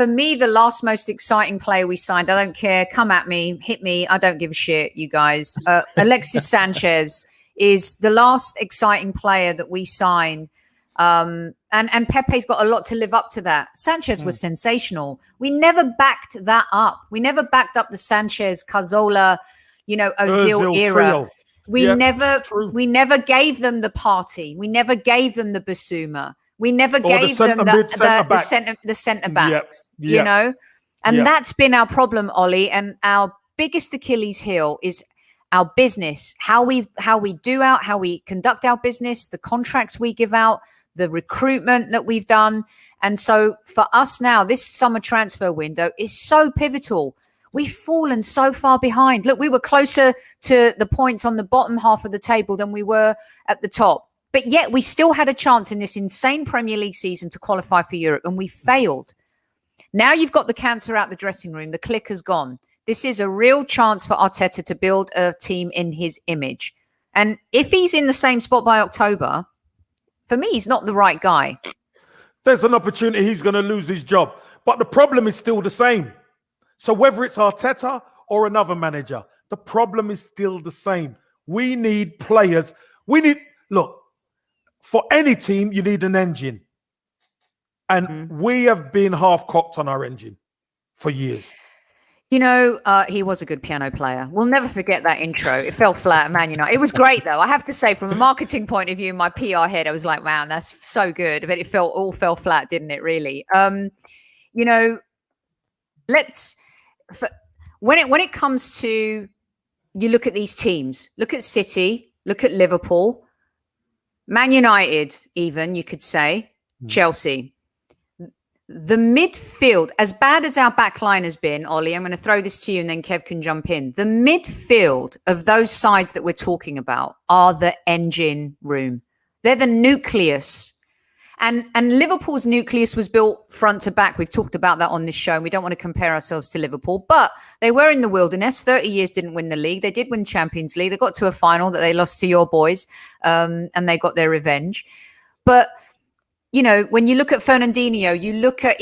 me, the last most exciting player we signed, I don't care, come at me, hit me, I don't give a shit, you guys. Alexis Sanchez is the last exciting player that we signed. And Pepe's got a lot to live up to that. Sanchez was sensational. We never backed that up. We never backed up the Sanchez, Cazorla, Ozil era. Trio. We never gave them the party. We never gave them the Basuma. We never gave them the centre backs, And that's been our problem, Ollie. And our biggest Achilles heel is our business, how we conduct our business, the contracts we give out, the recruitment that we've done. And so for us now, this summer transfer window is so pivotal. We've fallen so far behind. Look, we were closer to the points on the bottom half of the table than we were at the top. But yet we still had a chance in this insane Premier League season to qualify for Europe, and we failed. Now you've got the cancer out the dressing room. The click has gone. This is a real chance for Arteta to build a team in his image. And if he's in the same spot by October, for me, he's not the right guy. There's an opportunity he's going to lose his job. But the problem is still the same. So whether it's Arteta or another manager, the problem is still the same. We need players. Look, for any team, you need an engine. And we have been half-cocked on our engine for years. You know, he was a good piano player. We'll never forget that intro. It fell flat at Man United. It was great, though. I have to say, from a marketing point of view, my PR head, I was like, man, that's so good. But it all fell flat, didn't it, really? You know, when it comes to, you look at these teams, look at City, look at Liverpool, Man United, even, you could say, Chelsea. The midfield, as bad as our back line has been, Ollie, I'm going to throw this to you and then Kev can jump in. The midfield of those sides that we're talking about are the engine room. They're the nucleus. And Liverpool's nucleus was built front to back. We've talked about that on this show. And we don't want to compare ourselves to Liverpool, but they were in the wilderness. 30 years didn't win the league. They did win Champions League. They got to a final that they lost to your boys, and they got their revenge. But you know, when you look at Fernandinho, you look at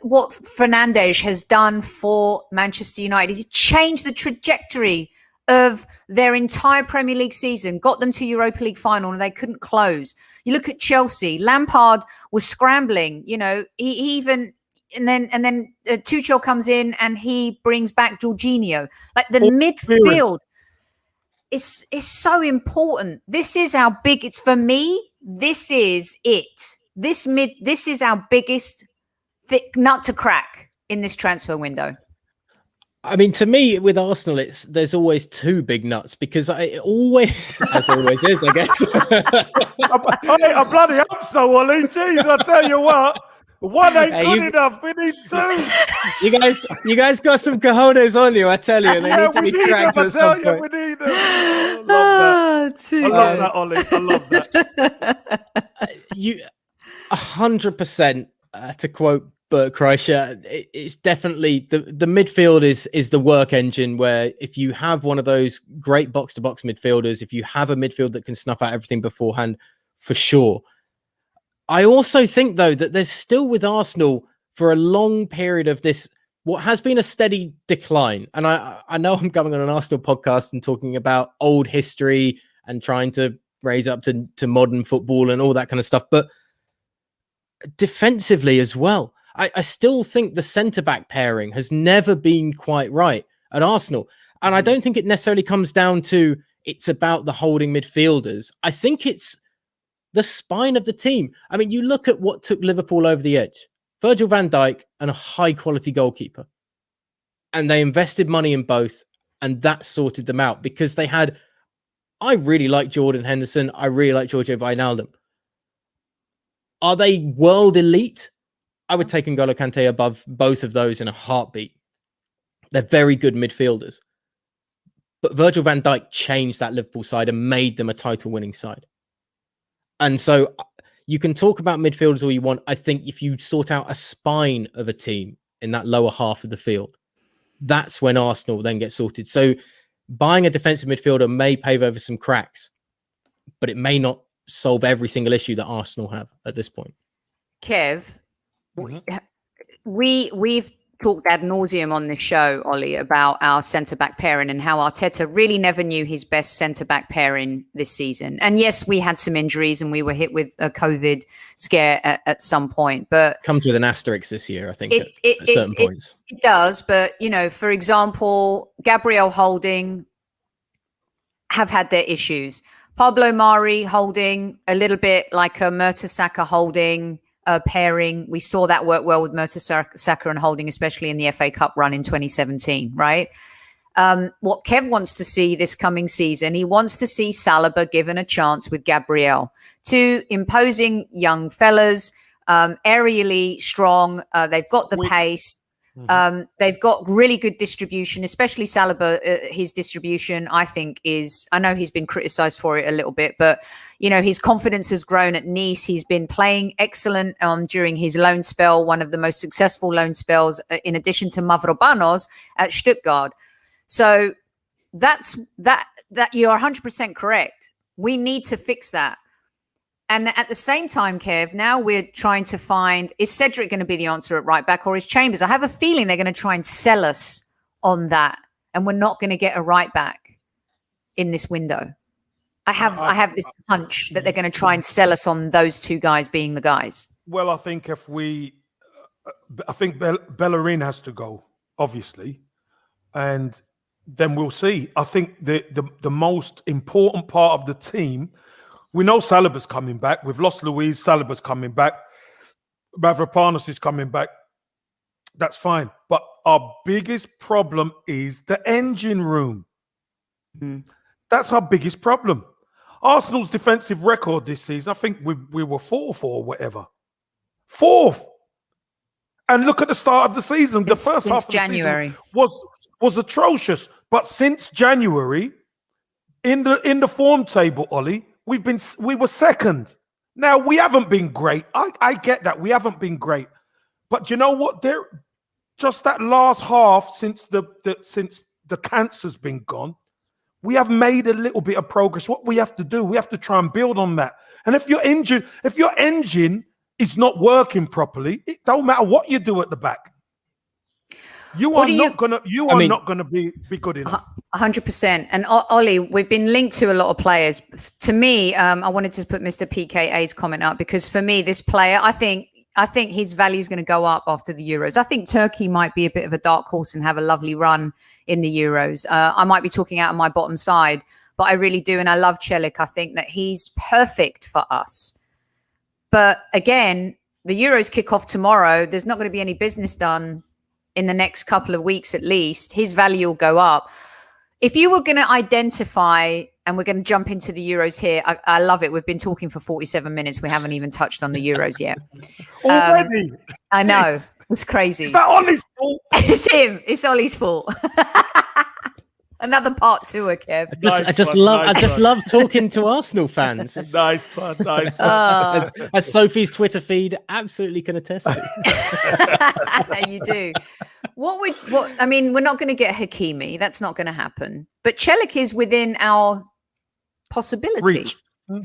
what Fernandes has done for Manchester United. He changed the trajectory of their entire Premier League season, got them to Europa League final, and they couldn't close. You look at Chelsea. Lampard was scrambling. You know, he even and then Tuchel comes in and he brings back Jorginho. Like the midfield is so important. This is our big. It's for me. This is it. This is our biggest thick nut to crack in this transfer window. I mean, to me, with Arsenal, there's always two big nuts because I always, as always is, I guess. I bloody hope so, Ollie. Jeez, I tell you what, one ain't good enough. We need two. You guys got some cojones on you, I tell you. They need to be cracked at some point. We need them. I love that, Ollie. I love that. 100%, to quote Bert Kreischer, it's definitely the midfield is the work engine, where if you have one of those great box-to-box midfielders, if you have a midfield that can snuff out everything beforehand, for sure. I also think, though, that there's still with Arsenal for a long period of this, what has been a steady decline. And I know I'm coming on an Arsenal podcast and talking about old history and trying to raise up to modern football and all that kind of stuff. But defensively as well, I still think the centre-back pairing has never been quite right at Arsenal. And I don't think it necessarily comes down to it's about the holding midfielders. I think it's the spine of the team. I mean, you look at what took Liverpool over the edge. Virgil van Dijk and a high-quality goalkeeper. And they invested money in both, and that sorted them out because they had... I really like Jordan Henderson. I really like Giorgio Wijnaldum. Are they world elite? I would take N'Golo Kante above both of those in a heartbeat. They're very good midfielders. But Virgil van Dijk changed that Liverpool side and made them a title-winning side. And so you can talk about midfielders all you want. I think if you sort out a spine of a team in that lower half of the field, that's when Arsenal then get sorted. So buying a defensive midfielder may pave over some cracks, but it may not solve every single issue that Arsenal have at this point. Kev, we've talked ad nauseum on this show, Ollie, about our centre-back pairing and how Arteta really never knew his best centre-back pairing this season. And yes, we had some injuries and we were hit with a COVID scare at some point. But comes with an asterisk this year, I think, at certain points. It does. But, you know, for example, Gabriel Holding have had their issues. Pablo Mari Holding, a little bit like a Mertesacker Holding pairing. We saw that work well with Mertesacker and Holding, especially in the FA Cup run in 2017, right? What Kev wants to see this coming season, he wants to see Saliba given a chance with Gabriel. Two imposing young fellas, aerially strong. They've got the pace. They've got really good distribution, especially Saliba. His distribution, I think, I know he's been criticised for it a little bit, but, his confidence has grown at Nice. He's been playing excellent during his loan spell, one of the most successful loan spells, in addition to Mavropanos at Stuttgart. So that you're 100% correct. We need to fix that. And at the same time, Kev, now we're trying to find, is Cedric going to be the answer at right back, or is Chambers? I have a feeling they're going to try and sell us on that, and we're not going to get a right back in this window. I have this hunch that they're going to try and sell us on those two guys being the guys. Well, I think Bellerin has to go, obviously, and then we'll see. I think the most important part of the team. We know Saliba's coming back. We've lost Luiz. Saliba's coming back. Mavropanos is coming back. That's fine. But our biggest problem is the engine room. That's our biggest problem. Arsenal's defensive record this season, I think we were fourth or whatever. Fourth. And look at the start of the season. The first half of January the season was atrocious. But since January, in the form table, Ollie, we were second. Now, we haven't been great. I get that. We haven't been great. But you know what? Just that last half since the cancer's been gone, we have made a little bit of progress. What we have to do, we have to try and build on that. And if your engine is not working properly, it don't matter what you do at the back. You are not gonna be good enough. 100%. And Ollie, we've been linked to a lot of players. To me, I wanted to put Mr. PKA's comment up because for me, this player, I think his value is going to go up after the Euros. I think Turkey might be a bit of a dark horse and have a lovely run in the Euros. I might be talking out of my bottom side, but I really do. And I love Celik. I think that he's perfect for us. But again, the Euros kick off tomorrow. There's not going to be any business done in the next couple of weeks at least. His value will go up. If you were going to identify, and we're going to jump into the Euros here. I love it. We've been talking for 47 minutes. We haven't even touched on the Euros yet. Already? I know. It's crazy. Is that Ollie's fault? It's him. It's Ollie's fault. Another part two, Kev. I just love talking to Arsenal fans. Nice fun. As Sophie's Twitter feed absolutely can attest to. You do. I mean, we're not going to get Hakimi. That's not going to happen. But Celik is within our possibility. Reach.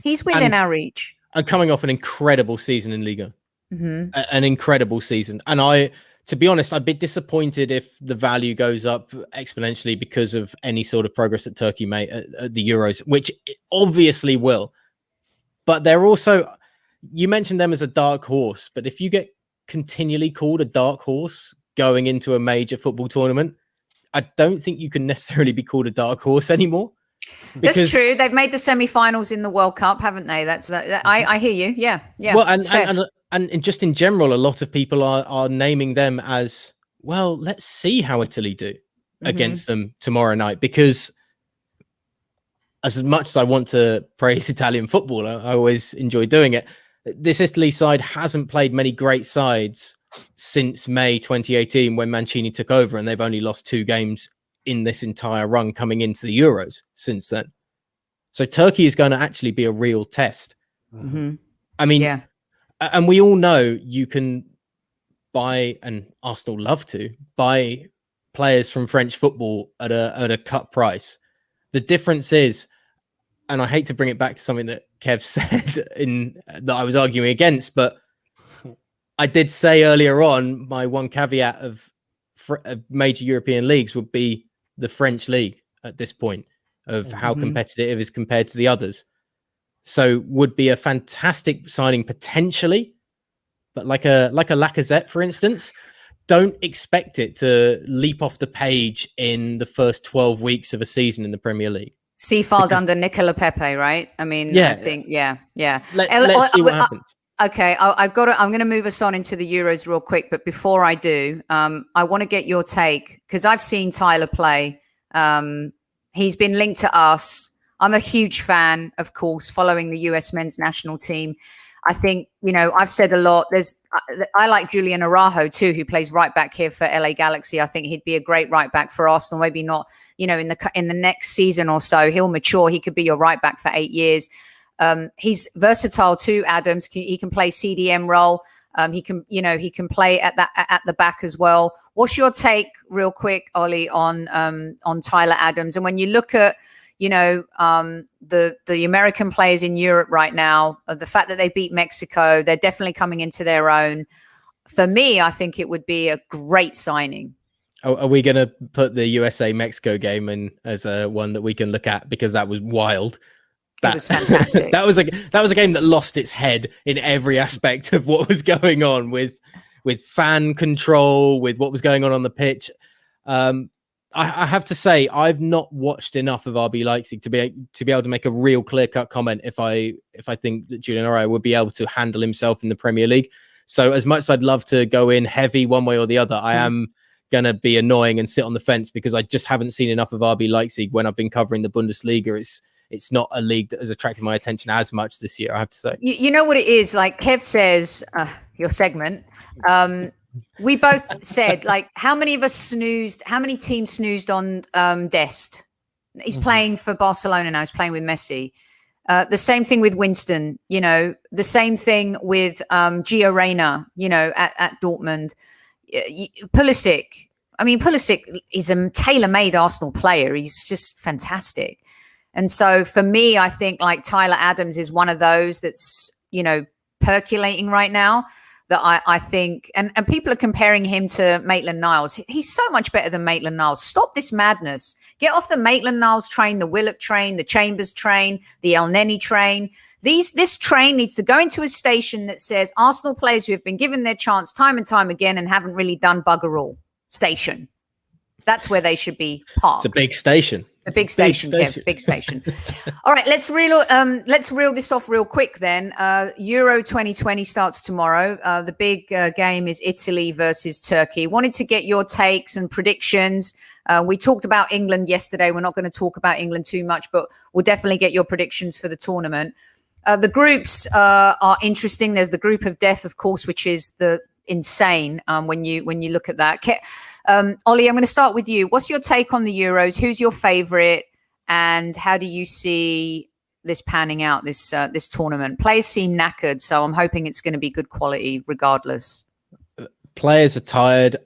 He's within our reach. And coming off an incredible season in Liga. An incredible season. And to be honest, I'd be disappointed if the value goes up exponentially because of any sort of progress that Turkey made at the Euros, which it obviously will. But they're also, you mentioned them as a dark horse, but if you get continually called a dark horse going into a major football tournament, I don't think you can necessarily be called a dark horse anymore. That's true. They've made the semi-finals in the World Cup, haven't they? I hear you. Yeah. Well, and just in general, a lot of people are naming them as, well, let's see how Italy do against them tomorrow night. Because as much as I want to praise Italian football, I always enjoy doing it. This Italy side hasn't played many great sides since May 2018 when Mancini took over, and they've only lost 2 games in this entire run coming into the Euros since then. So Turkey is going to actually be a real test. I mean, yeah. And we all know you can buy, and Arsenal love to buy players from French football at a cut price. The difference is, and I hate to bring it back to something that Kev said that I was arguing against, but I did say earlier on, my one caveat of major European leagues would be the French league at this point of how competitive it is compared to the others. So would be a fantastic signing potentially, but like a Lacazette, for instance, don't expect it to leap off the page in the first 12 weeks of a season in the Premier League. Seafald under Nicolas Pépé, right? I mean, yeah. I think, yeah. Let's see what happens. Okay, I'm going to move us on into the Euros real quick, but before I do, I want to get your take because I've seen Tyler play. He's been linked to us. I'm a huge fan, of course, following the US men's national team. I think, I've said a lot. I like Julian Araujo too, who plays right back here for LA Galaxy. I think he'd be a great right back for Arsenal. Maybe not, in the next season or so, he'll mature. He could be your right back for 8 years. He's versatile too, Adams. He can play CDM role. He can play at the back as well. What's your take, real quick, Ollie, on Tyler Adams? And when you look at, the American players in Europe right now, the fact that they beat Mexico, they're definitely coming into their own. For me, I think it would be a great signing. Are we going to put the USA-Mexico game in as one that we can look at, because that was wild? It was fantastic. that was a game that lost its head in every aspect of what was going on with fan control, with what was going on the pitch. I have to say, I've not watched enough of RB Leipzig to be able to make a real clear-cut comment if I think that Julian Araujo would be able to handle himself in the Premier League. So as much as I'd love to go in heavy one way or the other, I am going to be annoying and sit on the fence, because I just haven't seen enough of RB Leipzig when I've been covering the Bundesliga. It's not a league that has attracted my attention as much this year, I have to say. You know what it is? Like Kev says, your segment, we both said, like, how many teams snoozed on Dest? He's playing for Barcelona now. He's playing with Messi. The same thing with Winston, the same thing with Gio Reyna, at Dortmund. Pulisic. I mean, Pulisic is a tailor-made Arsenal player. He's just fantastic. And so for me, I think like Tyler Adams is one of those that's, percolating right now, that I think, and people are comparing him to Maitland-Niles. He's so much better than Maitland-Niles. Stop this madness. Get off the Maitland-Niles train, the Willock train, the Chambers train, the El Neni train. This train needs to go into a station that says Arsenal players who have been given their chance time and time again and haven't really done bugger all. Station. That's where they should be parked. It's a big station. A big station, Kev, big station. All right, let's reel this off real quick then. Euro 2020 starts tomorrow. The big game is Italy versus Turkey. Wanted to get your takes and predictions. We talked about England yesterday. We're not going to talk about England too much, but we'll definitely get your predictions for the tournament. The groups are interesting. There's the group of death, of course, which is the insane when you look at that. Ollie, I'm going to start with you. What's your take on the Euros? Who's your favorite, and how do you see this panning out, this tournament? Players seem knackered, so I'm hoping it's going to be good quality regardless. Players are tired.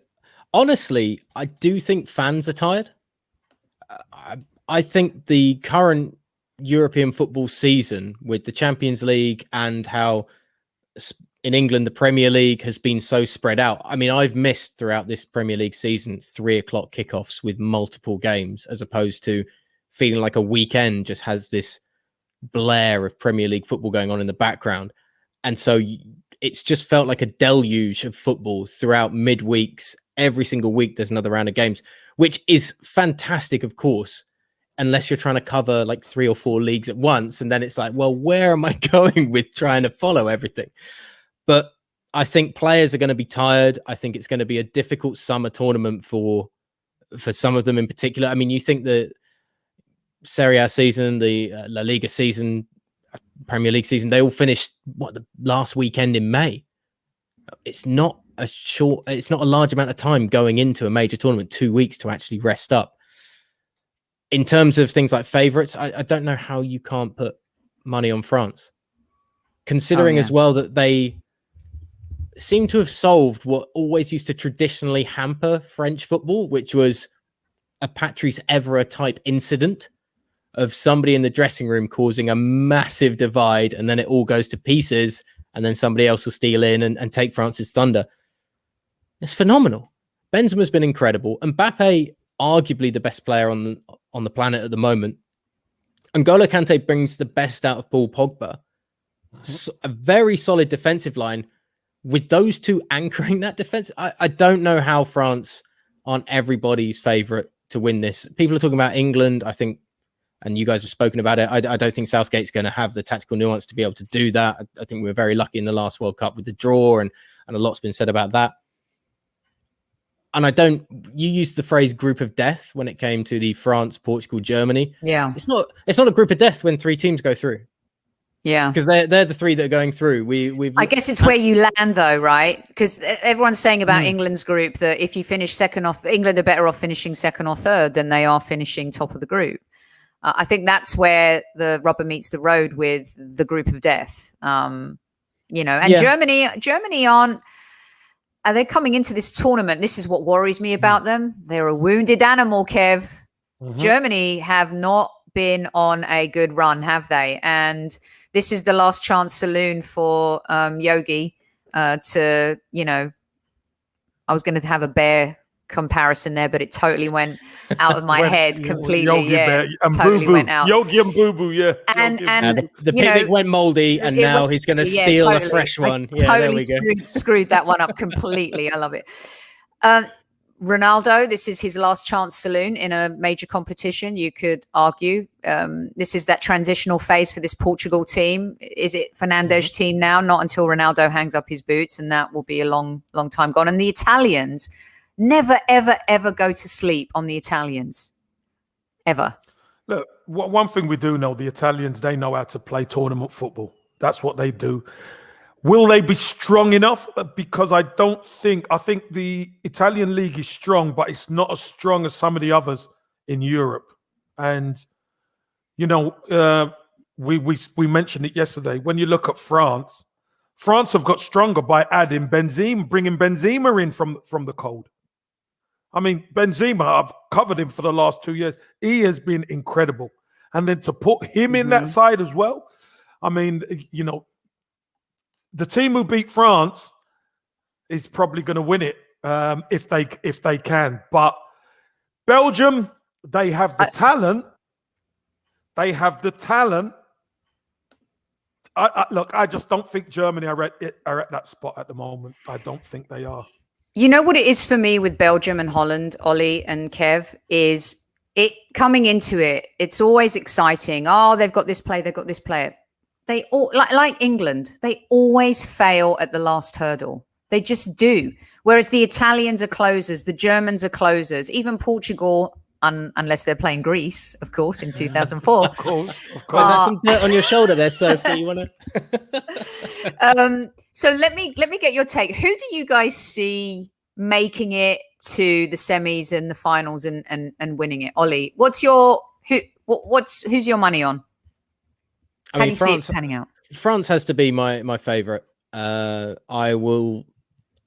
Honestly, I do think fans are tired. I think the current European football season, with the Champions League and how in England, the Premier League has been so spread out. I mean, I've missed throughout this Premier League season 3 o'clock kickoffs with multiple games, as opposed to feeling like a weekend just has this blare of Premier League football going on in the background. And so it's just felt like a deluge of football throughout midweeks. Every single week, there's another round of games, which is fantastic, of course, unless you're trying to cover like 3 or 4 leagues at once. And then it's like, well, where am I going with trying to follow everything? But I think players are going to be tired. I think it's going to be a difficult summer tournament for some of them in particular. I mean, you think the Serie A season, the La Liga season, Premier League season, they all finished the last weekend in May. It's not a large amount of time going into a major tournament, 2 weeks to actually rest up. In terms of things like favourites, I don't know how you can't put money on France, considering as well that they seem to have solved what always used to traditionally hamper French football, which was a Patrice Evra type incident of somebody in the dressing room causing a massive divide, and then it all goes to pieces, and then somebody else will steal in and take France's thunder. It's phenomenal. Benzema's been incredible. Mbappe, arguably the best player on the planet at the moment. N'Golo Kante brings the best out of Paul Pogba. So, a very solid defensive line. With those two anchoring that defense, I don't know how France aren't everybody's favourite to win this. People are talking about England, I think, and you guys have spoken about it. I don't think Southgate's going to have the tactical nuance to be able to do that. I think we were very lucky in the last World Cup with the draw, and a lot's been said about that. And you used the phrase group of death when it came to the France, Portugal, Germany. Yeah. It's not a group of death when 3 teams go through. Yeah, because they're the three that are going through. I guess it's where you land, though, right? Because everyone's saying about England's group that if you finish second off, England are better off finishing second or third than they are finishing top of the group. I think that's where the rubber meets the road with the group of death. And Germany are they coming into this tournament? This is what worries me about them. They're a wounded animal, Kev. Germany have not been on a good run, have they? And this is the last chance saloon for Yogi to, I was going to have a bear comparison there, but it totally went out of my head completely. Yogi totally went out. Yogi and Boo Boo, yeah. And the picnic went moldy, and now he's going to steal a fresh one. Totally screwed that one up completely. I love it. Ronaldo, this is his last chance saloon in a major competition, you could argue. This is that transitional phase for this Portugal team. Is it Fernandes' team now? Not until Ronaldo hangs up his boots, and that will be a long, long time gone. And the Italians never, ever, ever go to sleep on the Italians. Ever. Look, one thing we do know, the Italians, they know how to play tournament football. That's what they do. Will they be strong enough? Because I think the Italian league is strong, but it's not as strong as some of the others in Europe. And, we mentioned it yesterday. When you look at France have got stronger by adding Benzema, bringing Benzema in from the cold. I mean, Benzema, I've covered him for the last 2 years. He has been incredible. And then to put him in that side as well, I mean, the team who beat France is probably going to win it if they can. But Belgium, they have the talent. They have the talent. Look, I just don't think Germany are at that spot at the moment. I don't think they are. You know what it is for me with Belgium and Holland, Ollie and Kev, is it coming into it. It's always exciting. Oh, they've got this player. They've got this player. They all like England. They always fail at the last hurdle. They just do. Whereas the Italians are closers, the Germans are closers, even Portugal, unless they're playing Greece, of course, in 2004. Of course. Is that some dirt on your shoulder there, Sophie? You want to? So let me get your take. Who do you guys see making it to the semis and the finals and winning it? Ollie, who's your money on? How do you see it panning out? France has to be my favourite. I will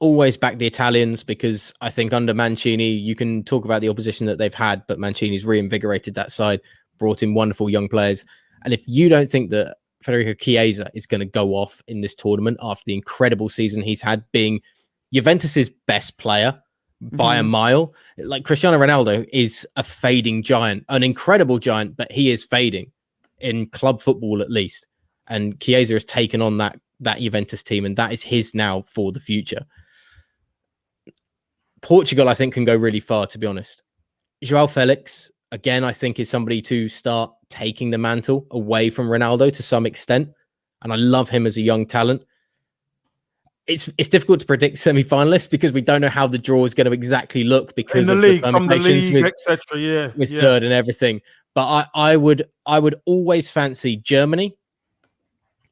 always back the Italians because I think under Mancini, you can talk about the opposition that they've had, but Mancini's reinvigorated that side, brought in wonderful young players. And if you don't think that Federico Chiesa is going to go off in this tournament after the incredible season he's had, being Juventus's best player by a mile, like Cristiano Ronaldo is a fading giant, an incredible giant, but he is fading in club football at least. And Chiesa has taken on that Juventus team, and that is his now for the future. Portugal, I think, can go really far, to be honest. João Felix, again, I think is somebody to start taking the mantle away from Ronaldo to some extent. And I love him as a young talent. It's difficult to predict semi-finalists because we don't know how the draw is going to exactly look because of the league, etc. With third and everything. But I would always fancy Germany,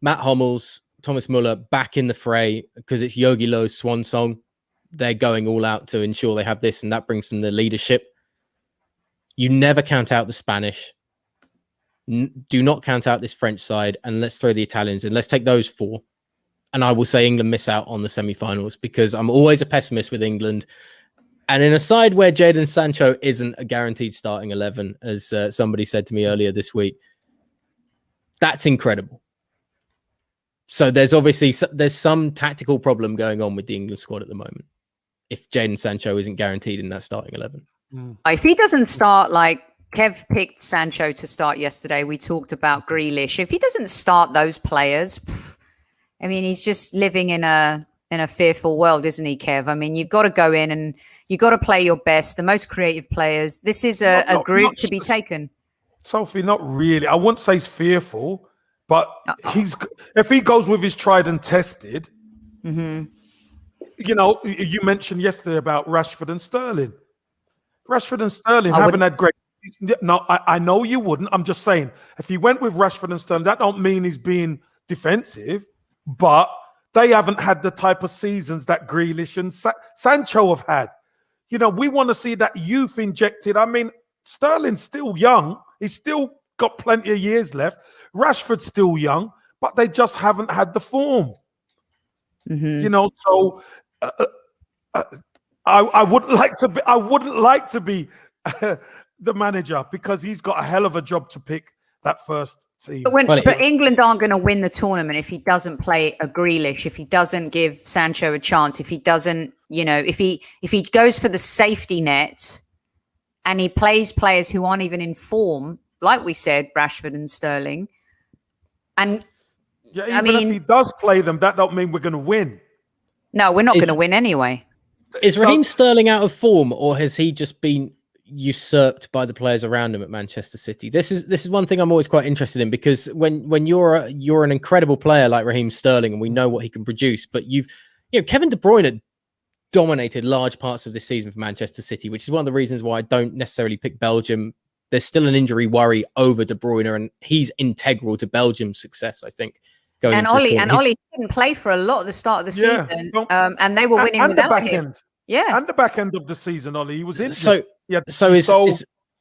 Matt Hummels, Thomas Muller back in the fray because it's Jogi Löw's swan song. They're going all out to ensure they have this, and that brings them the leadership. You never count out the Spanish. Do not count out this French side, and let's throw the Italians in. Let's take those four. And I will say England miss out on the semi-finals because I'm always a pessimist with England. And in a side where Jadon Sancho isn't a guaranteed starting 11, as somebody said to me earlier this week, that's incredible. So there's some tactical problem going on with the England squad at the moment. If Jadon Sancho isn't guaranteed in that starting 11. If he doesn't start, like Kev picked Sancho to start yesterday, we talked about Grealish. If he doesn't start those players, I mean, he's just living in a fearful world, isn't he, Kev? I mean, you've got to go in and you've got to play your best, the most creative players. This is a group to be taken. Sophie, not really. I wouldn't say he's fearful, but if he goes with his tried and tested, you mentioned yesterday about Rashford and Sterling. Rashford and Sterling haven't had great. No, I know you wouldn't. I'm just saying, if he went with Rashford and Sterling, that don't mean he's being defensive, but they haven't had the type of seasons that Grealish and Sancho have had. You know, we want to see that youth injected. I mean, Sterling's still young. He's still got plenty of years left. Rashford's still young, but they just haven't had the form. You know, so I wouldn't like to be. I wouldn't like to be the manager, because he's got a hell of a job to pick that first team. But England aren't going to win the tournament if he doesn't play a Grealish, if he doesn't give Sancho a chance, if he doesn't, you know, if he goes for the safety net and he plays players who aren't even in form, like we said, Rashford and Sterling. And yeah, even if he does play them, that don't mean we're going to win. No, we're not going to win anyway. Is Raheem Sterling out of form, or has he just been usurped by the players around him at Manchester City? This is one thing I'm always quite interested in, because when you're an incredible player like Raheem Sterling, and we know what he can produce, but Kevin De Bruyne dominated large parts of this season for Manchester City, which is one of the reasons why I don't necessarily pick Belgium. There's still an injury worry over De Bruyne, and he's integral to Belgium's success, I think. Ollie didn't play for a lot at the start of the season, and they were winning without him. Yeah, and the back end of the season, Ollie, he was injured.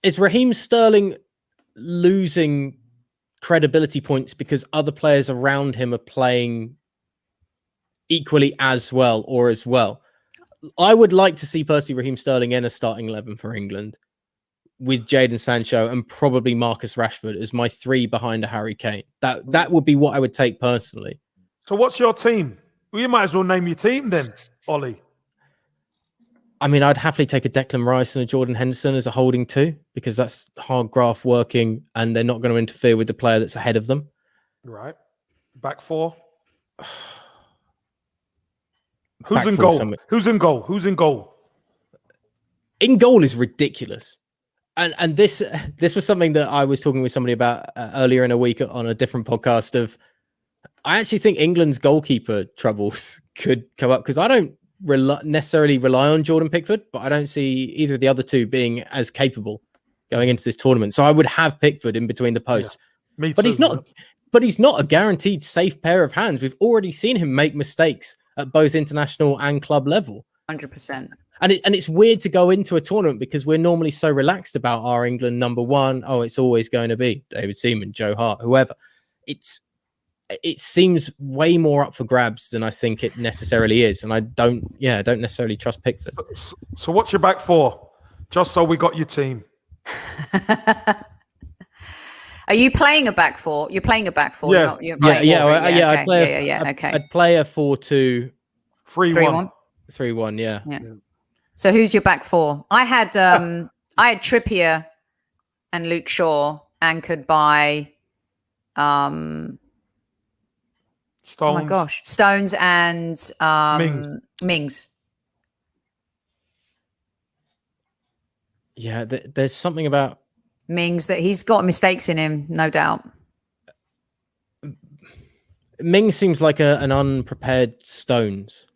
Is Raheem Sterling losing credibility points because other players around him are playing equally as well or as well? I would like to see personally Raheem Sterling in a starting 11 for England, with Jadon Sancho and probably Marcus Rashford as my three behind a Harry Kane. That would be what I would take personally. So what's your team? Well, you might as well name your team then, Ollie. I mean, I'd happily take a Declan Rice and a Jordan Henderson as a holding two, because that's hard graft working and they're not going to interfere with the player that's ahead of them. Right. Back four. Who's in goal? Who's in goal? Who's in goal? In goal is ridiculous. And this was something that I was talking with somebody about earlier in a week on a different podcast. I actually think England's goalkeeper troubles could come up, because I don't necessarily rely on Jordan Pickford, but I don't see either of the other two being as capable going into this tournament. So I would have Pickford in between the posts. Yeah, but he's not. But he's not a guaranteed safe pair of hands. We've already seen him make mistakes at both international and club level. 100%. And it's weird to go into a tournament because we're normally so relaxed about our England number one. Oh, it's always going to be David Seaman, Joe Hart, whoever. It seems way more up for grabs than I think it necessarily is. And I don't necessarily trust Pickford. So what's your back four? Just so we got your team. Are you playing a back four? You're playing a back four. Yeah. I'd play a 4-2. 3-1. 3-1, yeah. So who's your back four? I had Trippier and Luke Shaw anchored by Stones. Oh my gosh, Stones and Mings. Yeah, there's something about Mings that he's got mistakes in him, no doubt. Mings seems like an unprepared Stones.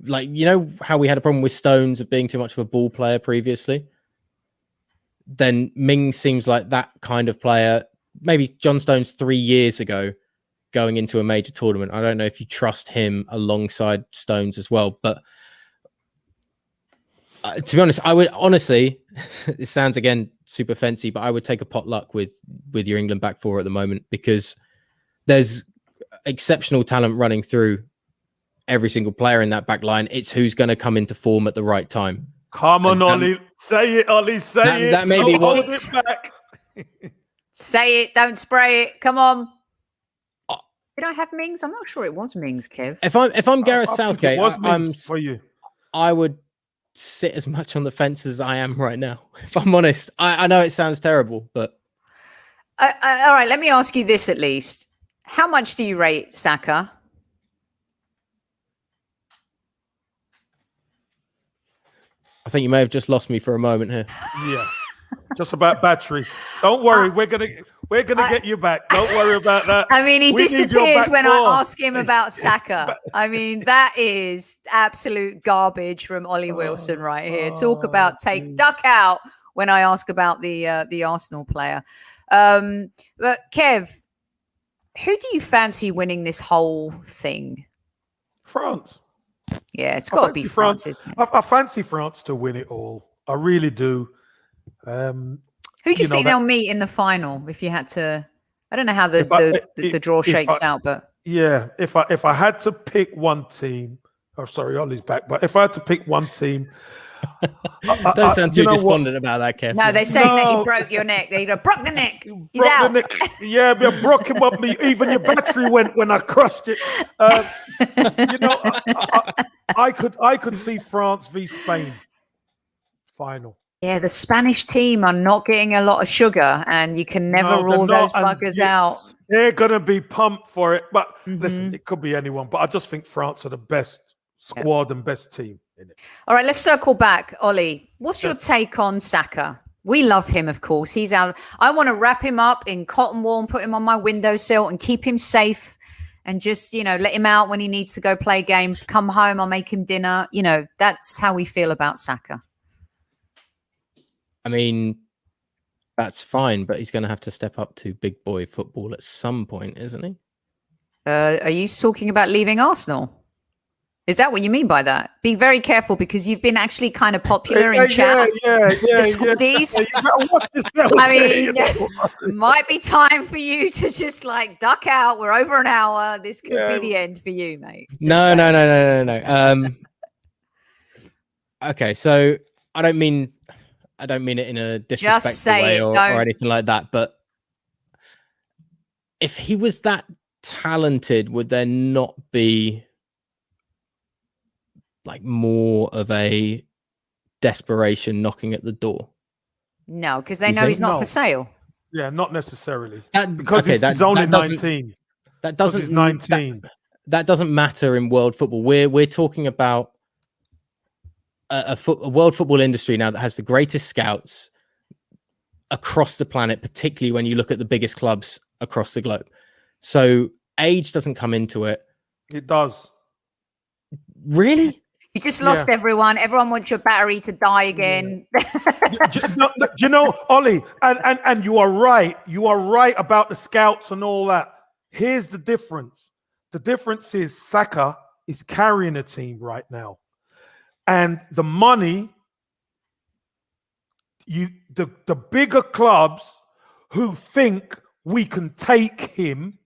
Like, you know how we had a problem with Stones of being too much of a ball player previously? Then Mings seems like that kind of player. Maybe John Stones 3 years ago going into a major tournament. I don't know if you trust him alongside Stones as well. But to be honest, I would honestly, it sounds again super fancy, but I would take a potluck with your England back four at the moment, because there's exceptional talent running through every single player in that back line. It's who's going to come into form at the right time. Come on, Ollie. Say it, Ollie. Say it. That may be what... Hold it back. Say it. Don't spray it. Come on. Did I have Mings? I'm not sure it was Mings, Kev. If I'm Gareth Southgate, for you. I would sit as much on the fence as I am right now. If I'm honest, I know it sounds terrible, but... all right, let me ask you this at least. How much do you rate Saka? I think you may have just lost me for a moment here. Yeah, just about battery. Don't worry, we're gonna get you back. Don't worry about that. I mean, he disappears when I ask him about Saka. I mean, that is absolute garbage from Ollie Wilson right here. Talk about duck out when I ask about the Arsenal player. But Kev, Who do you fancy winning this whole thing? France. Yeah, it's got to be France, isn't it? I fancy France to win it all. I really do. Who do you think they'll meet in the final? If you had to, I don't know how the draw shakes out, but yeah, if I had to pick one team, sorry, Ollie's back. But if I had to pick one team, don't sound too despondent about that, Kev. No, they're saying that you broke your neck. They broke the neck. He's out. Yeah, I broke him up. Even your battery went when I crushed it. I could see France v Spain final. Yeah, the Spanish team are not getting a lot of sugar, and you can never rule those buggers out. They're going to be pumped for it. But listen, it could be anyone. But I just think France are the best squad and best team in it. All right, let's circle back. Ollie, what's your take on Saka? We love him, of course. He's out. I want to wrap him up in cotton wool and put him on my windowsill and keep him safe and just, let him out when he needs to go play a game. Come home, I'll make him dinner. That's how we feel about Saka. I mean, that's fine, but he's going to have to step up to big boy football at some point, isn't he? Are you talking about leaving Arsenal? Is that what you mean by that? Be very careful because you've been actually kind of popular in chat. The Scotties. I mean, it might be time for you to just duck out. We're over an hour. This could be the end for you, mate. No. Okay, so I don't mean it in a disrespectful way or anything like that. But if he was that talented, would there not be more of a desperation knocking at the door? No, because they know he's not for sale. Yeah, not necessarily. He's only 19. That doesn't. He's 19. That doesn't matter in world football. We're talking about a world football industry now that has the greatest scouts across the planet, particularly when you look at the biggest clubs across the globe. So age doesn't come into it. It does. Really? You just lost everyone. Everyone wants your battery to die again. Ollie, and you are right. You are right about the scouts and all that. Here's the difference. The difference is Saka is carrying a team right now. And the money, the bigger clubs who think we can take him,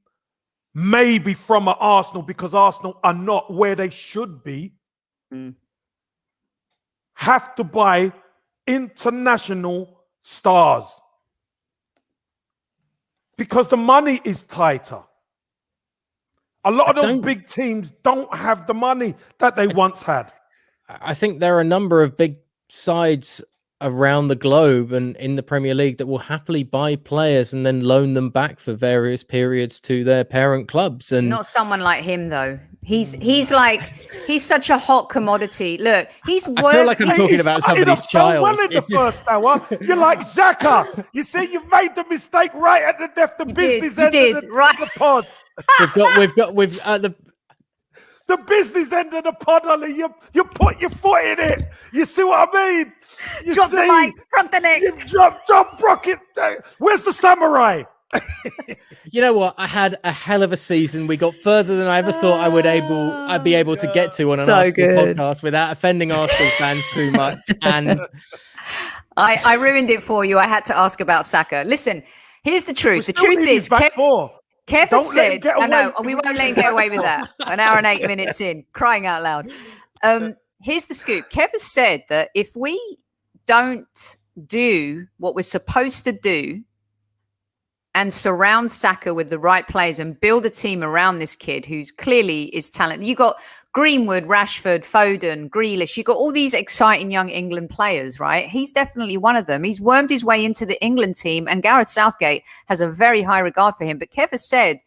maybe from Arsenal, because Arsenal are not where they should be, have to buy international stars because the money is tighter. A lot of those big teams don't have the money that they once had. I think there are a number of big sides around the globe and in the Premier League that will happily buy players and then loan them back for various periods to their parent clubs. And not someone like him, though. He's such a hot commodity. Look, he's worth. I feel like I'm talking about somebody's child. Well in the first hour, you're like Xhaka. You see, you've made the mistake right at the business end of the pod. The business end of the pod, Ollie. You put your foot in it. You see what I mean? Drop the mic, broke the neck. You broke it. Where's the samurai? You know what? I had a hell of a season. We got further than I ever thought I'd be able to get to on an Arsenal podcast without offending Arsenal fans too much. And I ruined it for you. I had to ask about Saka. Listen, here's the truth. The truth is, Kev has said, I know, we won't let him get away with that. An hour and 8 minutes in, crying out loud. Here's the scoop. Kev has said that if we don't do what we're supposed to do and surround Saka with the right players and build a team around this kid who's clearly is talented. You got Greenwood, Rashford, Foden, Grealish. You got all these exciting young England players, right? He's definitely one of them. He's wormed his way into the England team, and Gareth Southgate has a very high regard for him. But Kev has said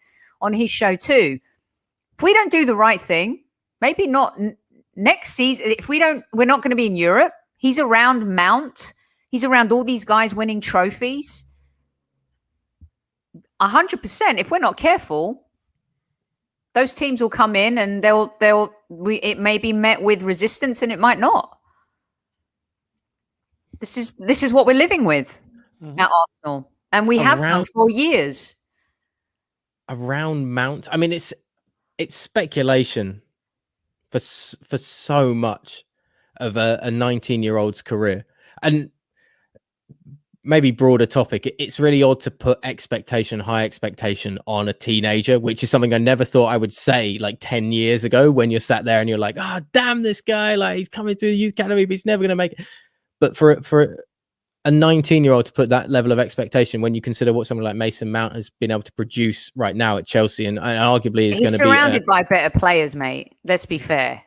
on his show too, if we don't do the right thing, maybe not next season. If we're not going to be in Europe. He's around Mount. He's around all these guys winning trophies. 100%. If we're not careful, those teams will come in and it may be met with resistance, and it might not. This is what we're living with at Arsenal, and we have done for years. around Mount. I mean, it's speculation for so much of a 19-year-old's career, and maybe broader topic. It's really odd to put high expectation on a teenager, which is something I never thought I would say like 10 years ago, when you're sat there and you're like, oh, damn, this guy, like, he's coming through the youth academy, but he's never going to make it. But for a 19-year-old to put that level of expectation, when you consider what someone like Mason Mount has been able to produce right now at Chelsea, and arguably is going to be... He's surrounded by better players, mate. Let's be fair.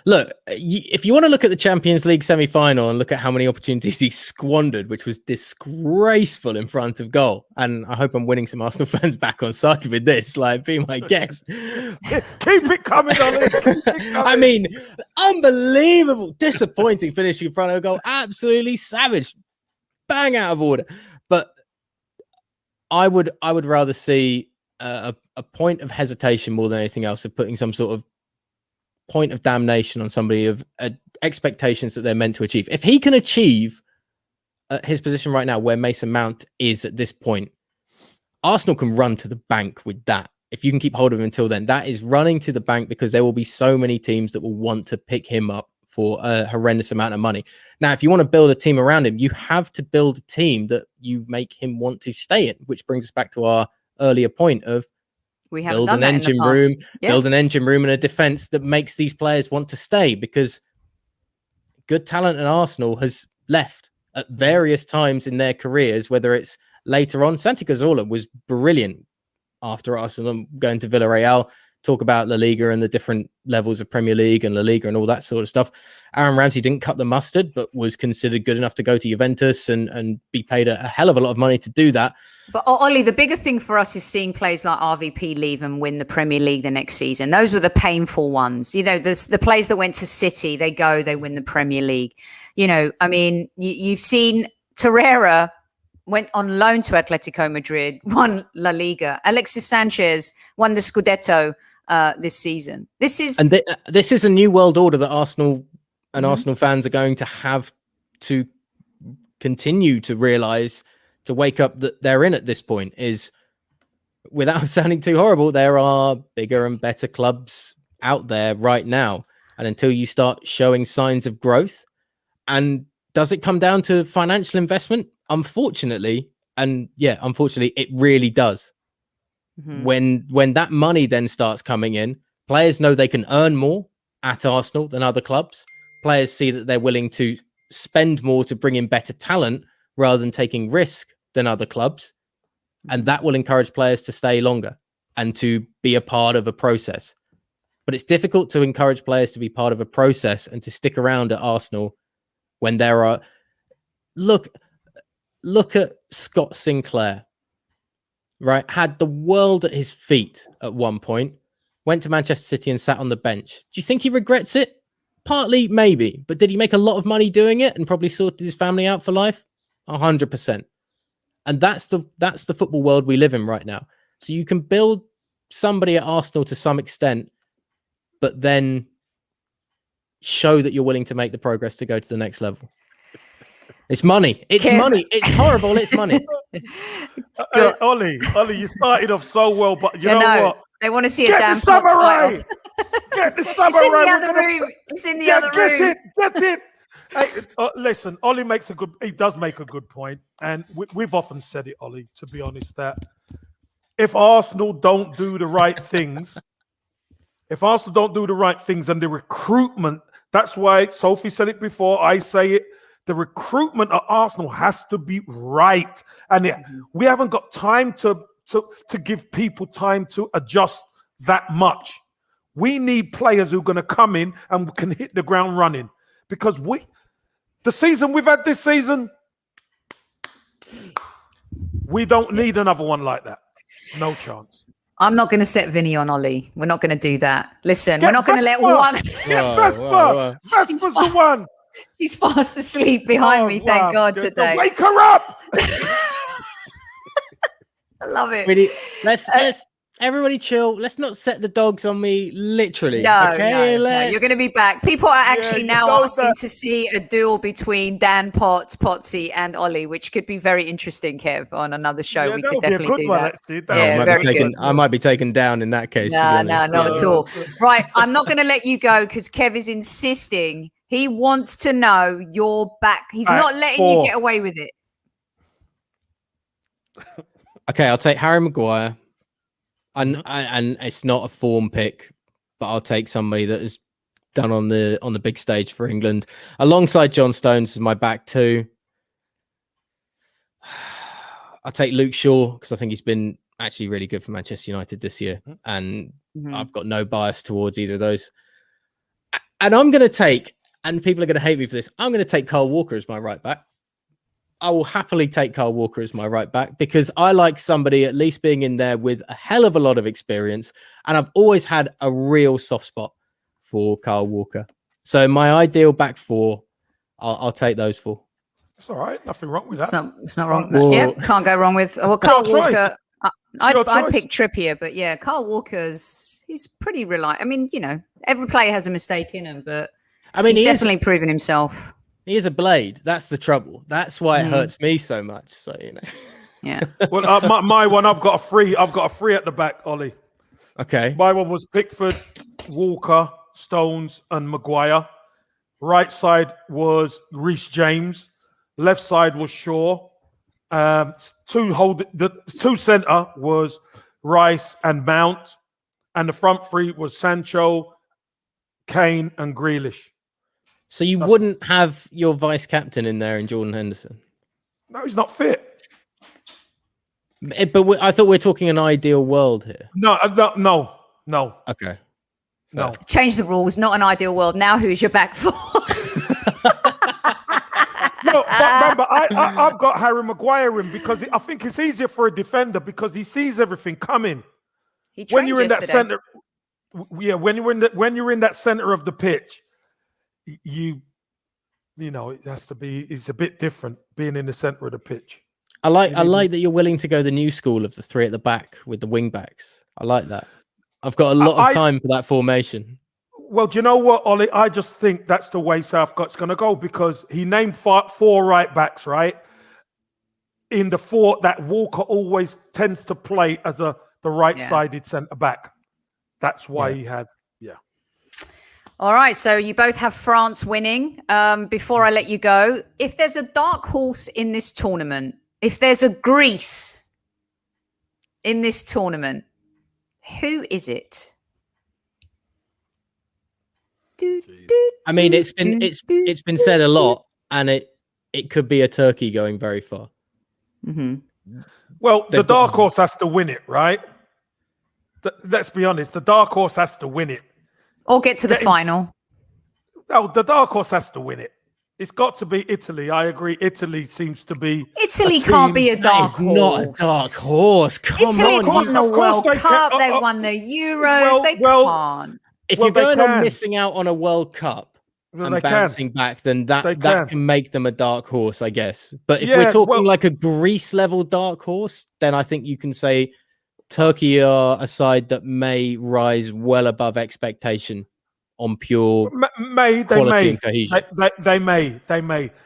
Look, if you want to look at the Champions League semi-final and look at how many opportunities he squandered, which was disgraceful in front of goal, and I hope I'm winning some Arsenal fans back on side with this, like, be my guest. Keep it coming, Ollie. I mean, unbelievable, disappointing finish in front of goal. Absolutely savage. Bang out of order. But I would rather see a point of hesitation more than anything else, of putting some sort of point of damnation on somebody of expectations that they're meant to achieve. If he can achieve his position right now where Mason Mount is at this point, Arsenal can run to the bank with that. If you can keep hold of him until then, that is running to the bank, because there will be so many teams that will want to pick him up for a horrendous amount of money. Now, if you want to build a team around him, you have to build a team that you make him want to stay in, which brings us back to our earlier point of we haven't done that in the past. Build an engine room and a defense that makes these players want to stay, because good talent in Arsenal has left at various times in their careers, whether it's later on. Santi Cazorla was brilliant after Arsenal going to Villarreal. Talk about La Liga and the different levels of Premier League and La Liga and all that sort of stuff. Aaron Ramsey didn't cut the mustard, but was considered good enough to go to Juventus and be paid a hell of a lot of money to do that. But Ollie, the bigger thing for us is seeing players like RVP leave and win the Premier League the next season. Those were the painful ones. You know, the players that went to City, they win the Premier League. You know, I mean, you've seen Torreira went on loan to Atletico Madrid, won La Liga. Alexis Sanchez won the Scudetto this season. This is a new world order that Arsenal and Arsenal fans are going to have to continue to realize, to wake up that they're in at this point. Is, without sounding too horrible, there are bigger and better clubs out there right now, and until you start showing signs of growth, and does it come down to financial investment? Unfortunately, it really does. When that money then starts coming in, players know they can earn more at Arsenal than other clubs. Players see that they're willing to spend more to bring in better talent rather than taking risk than other clubs. And that will encourage players to stay longer and to be a part of a process. But it's difficult to encourage players to be part of a process and to stick around at Arsenal when there are... Look at Scott Sinclair. Right, had the world at his feet at one point, went to Manchester City and sat on the bench. Do you think he regrets it? Partly, maybe. But did he make a lot of money doing it and probably sorted his family out for life? 100%. And that's the football world we live in right now. So you can build somebody at Arsenal to some extent, but then show that you're willing to make the progress to go to the next level. It's money. It's money. It's horrible. It's money. Hey, Ollie, you started off so well, but you know what? They want to see a damn samurai. Get the samurai. It's in the other room. Get it. Hey, listen, Ollie does make a good point, and we've often said it, Ollie, to be honest, that if Arsenal don't do the right things, and the recruitment, that's why Sophie said it before, I say it, the recruitment at Arsenal has to be right. And we haven't got time to give people time to adjust that much. We need players who are going to come in and can hit the ground running. Because the season we've had this season, we don't need another one like that. No chance. I'm not going to set Vinny on Ollie. We're not going to do that. Listen, we're not going to let one. Vesper. Vesper's the one. She's fast asleep behind me, thank God, today. Wake her up! I love it. Really, let's everybody chill. Let's not set the dogs on me, literally. No, okay, no, you're going to be back. People are actually now asking to see a duel between Dan Potts, Potsy, and Ollie, which could be very interesting, Kev, on another show. Yeah, we could definitely do that. I might be taken down in that case. No, not at all. Right, I'm not going to let you go because Kev is insisting. He wants to know you're back. He's not letting you get away with it. Okay, I'll take Harry Maguire. And it's not a form pick, but I'll take somebody that has done on the big stage for England alongside John Stones as my back two. I'll take Luke Shaw because I think he's been actually really good for Manchester United this year, and I've got no bias towards either of those. And I'm going to take, and people are going to hate me for this, I'm going to take Kyle Walker as my right back. I will happily take Kyle Walker as my right back because I like somebody at least being in there with a hell of a lot of experience. And I've always had a real soft spot for Kyle Walker. So my ideal back four, I'll take those four. It's all right. Nothing wrong with that. It's not wrong. Yeah, can't go wrong with. Well, Kyle Walker. I'd pick Trippier, but yeah, Kyle Walker's he's pretty reliable. I mean, every player has a mistake in him, but he's definitely proven himself. He is a blade. That's the trouble. That's why it hurts me so much. So Yeah. Well, my one, I've got a free at the back, Ollie. Okay. My one was Pickford, Walker, Stones, and Maguire. Right side was Reece James. Left side was Shaw. The two centre was Rice and Mount, and the front three was Sancho, Kane, and Grealish. So you wouldn't have your vice captain in there in Jordan Henderson? No, he's not fit. But I thought we were talking an ideal world here. No. Okay. No. Change the rules. Not an ideal world. Now, who's your back four? No, but remember, I've got Harry Maguire in because I think it's easier for a defender because he sees everything coming. When you're in that center, when you're in that center of the pitch, it has to be. It's a bit different being in the center of the pitch. I like that you're willing to go the new school of the three at the back with the wing backs. I like that. I've got a lot of time for that formation. Well, do you know what, Ollie? I just think that's the way Southgate's going to go because he named four right backs, right? In the four that Walker always tends to play as the right-sided centre back. That's why he had, All right, so you both have France winning. Before I let you go, if there's a dark horse in this tournament, if there's a Greece in this tournament, who is it? I mean, it's been said a lot, and it could be a Turkey going very far. Mm-hmm. Well, the dark horse has to win it, right? Let's be honest. The dark horse has to win it. Or get to the final. No, the dark horse has to win it. It's got to be Italy. I agree. Italy seems to be. Italy can't be a dark horse. Not a dark horse. Italy won the World Cup. They won the Euros. They can't. If you're going on missing out on a World Cup and bouncing back, then that can make them a dark horse, I guess. But if we're talking like a Greece level dark horse, then I think you can say Turkey are a side that may rise well above expectation on pure quality and cohesion. They may.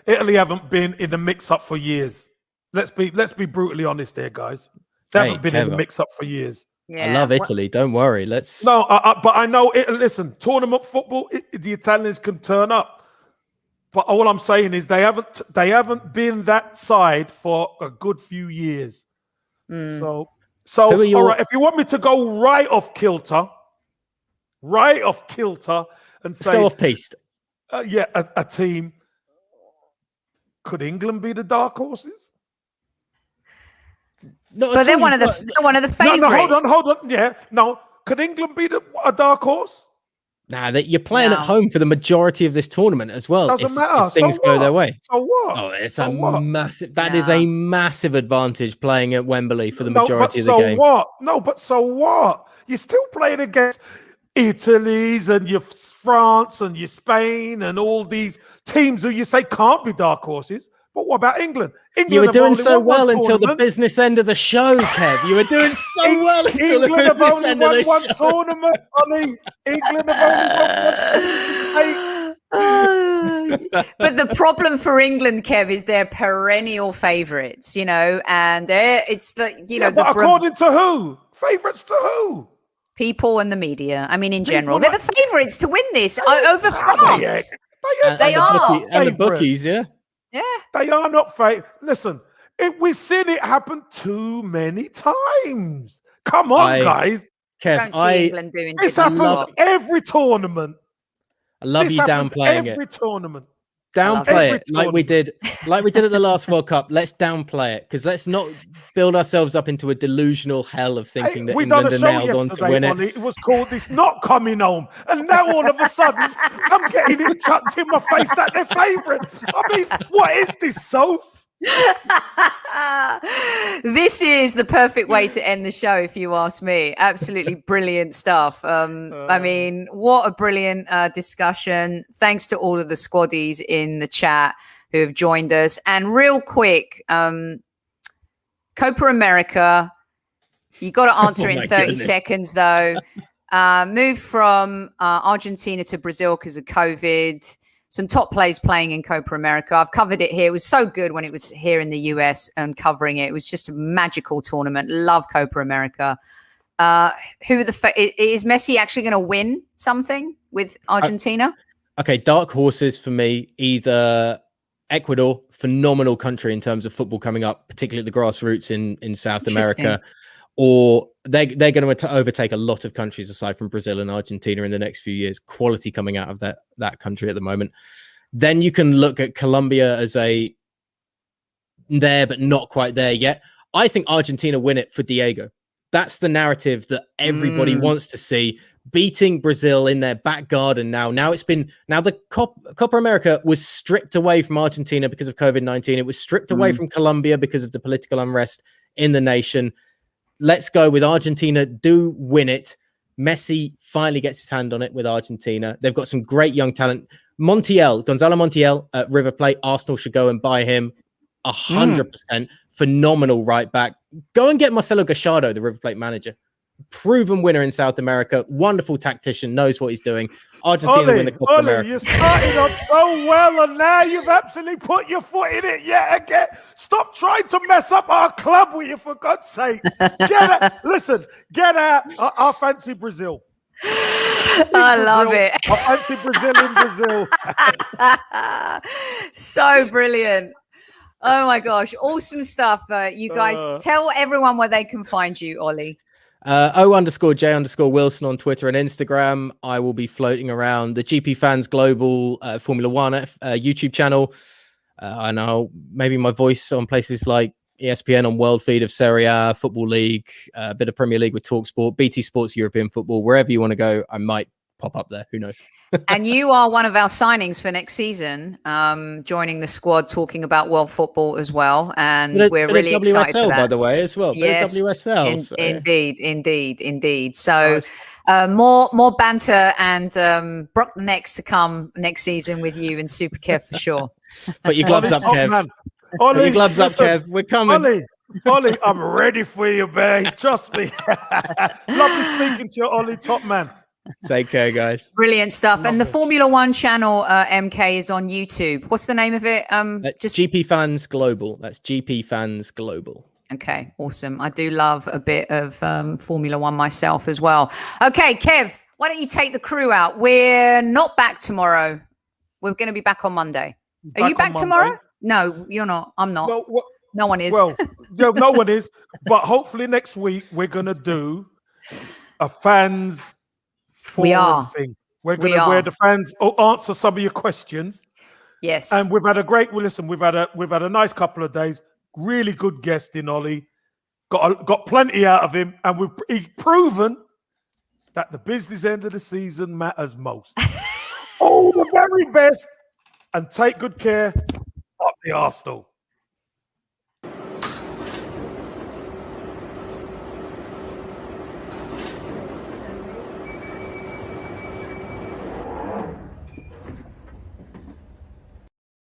Italy haven't been in the mix-up for years. Let's be brutally honest here, guys. They haven't been in the mix-up for years. Yeah. I love Italy. Don't worry. But I know. Listen, tournament football, the Italians can turn up. But all I'm saying is they haven't been that side for a good few years. So all right, if you want me to go right off kilter, and say, let's go off piste. A team. Could England be the dark horses? No, but they're one of the favorites. No, hold on. Yeah, no. Could England be a dark horse? Nah, you're playing at home for the majority of this tournament as well. Doesn't matter. If things go their way. So what? Oh, it's massive. That is a massive advantage playing at Wembley for the majority of the game. So what? You're still playing against Italy's and your France and your Spain and all these teams who you say can't be dark horses, But what about England? You were have doing only so won one well until the tournament. business end of the show, Kev. You were doing so well until the England have business only end of won the one show. tournament, Ollie. England have only won one tournament. But the problem for England, Kev, is they're perennial favourites, and it's But according to who? Favourites to who? people and the media. I mean, in general, People they're the favourites to win this over France. They are. And the bookies, yeah. Yeah. They are not favourites. Listen, we've seen it happen too many times. Come on, guys. Kev, Don't see England doing this happens every tournament. I love you downplaying every tournament. Downplay it like we did at the last World Cup. Let's downplay it because let's not build ourselves up into a delusional hell of thinking that England are nailed on to win it. It was called "It's Not Coming Home," and now all of a sudden I'm getting it chucked in my face that they're favourites. I mean, what is this, Soph? This is the perfect way to end the show, if you ask me. Absolutely brilliant stuff. I mean, what a brilliant discussion. Thanks to all of the squaddies in the chat who have joined us. And real quick, Copa America, you got to answer in 30 seconds, though. Move from Argentina to Brazil because of COVID. Some top players playing in Copa America. I've covered it here. It was so good when it was here in the US and covering it. It was just a magical tournament. Love Copa America. Is Messi actually going to win something with Argentina? Okay, dark horses for me. Either Ecuador, phenomenal country in terms of football coming up, particularly the grassroots in South America, or they're going to overtake a lot of countries aside from Brazil and Argentina in the next few years. Quality coming out of that country at the moment. Then you can look at Colombia as there, but not quite there yet. I think Argentina win it for Diego. That's the narrative that everybody wants to see. Beating Brazil in their back garden now. Now the Copa America was stripped away from Argentina because of COVID-19. It was stripped away from Colombia because of the political unrest in the nation. Let's go with Argentina. Do win it. Messi finally gets his hand on it with Argentina. They've got some great young talent. Gonzalo Montiel at River Plate. Arsenal should go and buy him 100%. Phenomenal right back. Go and get Marcelo Gallardo, the River Plate manager. Proven winner in South America. Wonderful tactician. Knows what he's doing. Argentina win the Copa America. You started off so well and now you've absolutely put your foot in it yet again. Stop trying to mess up our club with you, for God's sake. Get out. Listen, get out. I fancy Brazil. I love it. I fancy Brazil in Brazil. So brilliant. Oh my gosh. Awesome stuff. You guys tell everyone where they can find you, Ollie. O_J_Wilson on Twitter and Instagram. I will be floating around the GP Fans Global Formula One YouTube channel. I know maybe my voice on places like ESPN on World Feed of Serie A, Football League, a bit of Premier League with Talksport, BT Sports European Football, wherever you want to go, I might pop up there. Who knows? And you are one of our signings for next season, joining the squad, talking about world football as well. And we're really excited for that. By the way, as well. Yes, WSL, indeed. So more banter and Brock next to come next season with you and Super Kev for sure. Put your gloves up, Kev. Put your gloves up, Kev. We're coming. Ollie, I'm ready for you, babe. Trust me. Lovely speaking to you, Ollie. Top man. Take care, guys. Brilliant stuff. And the Formula One channel, MK, is on YouTube. What's the name of it? Just GP Fans Global. That's GP Fans Global. Okay, awesome. I do love a bit of Formula One myself as well. Okay, Kev, why don't you take the crew out? We're not back tomorrow. We're going to be back on Monday. Are you back tomorrow? No, you're not. I'm not. No one is. Well, no one is. But hopefully next week we're going to do a fans thing. We're going to where the fans answer some of your questions. Yes. And we've had a great we've had a nice couple of days. Really good guest in Ollie. Got plenty out of him, and he's proven that the business end of the season matters most. All the very best, and take good care. Up the Arsenal.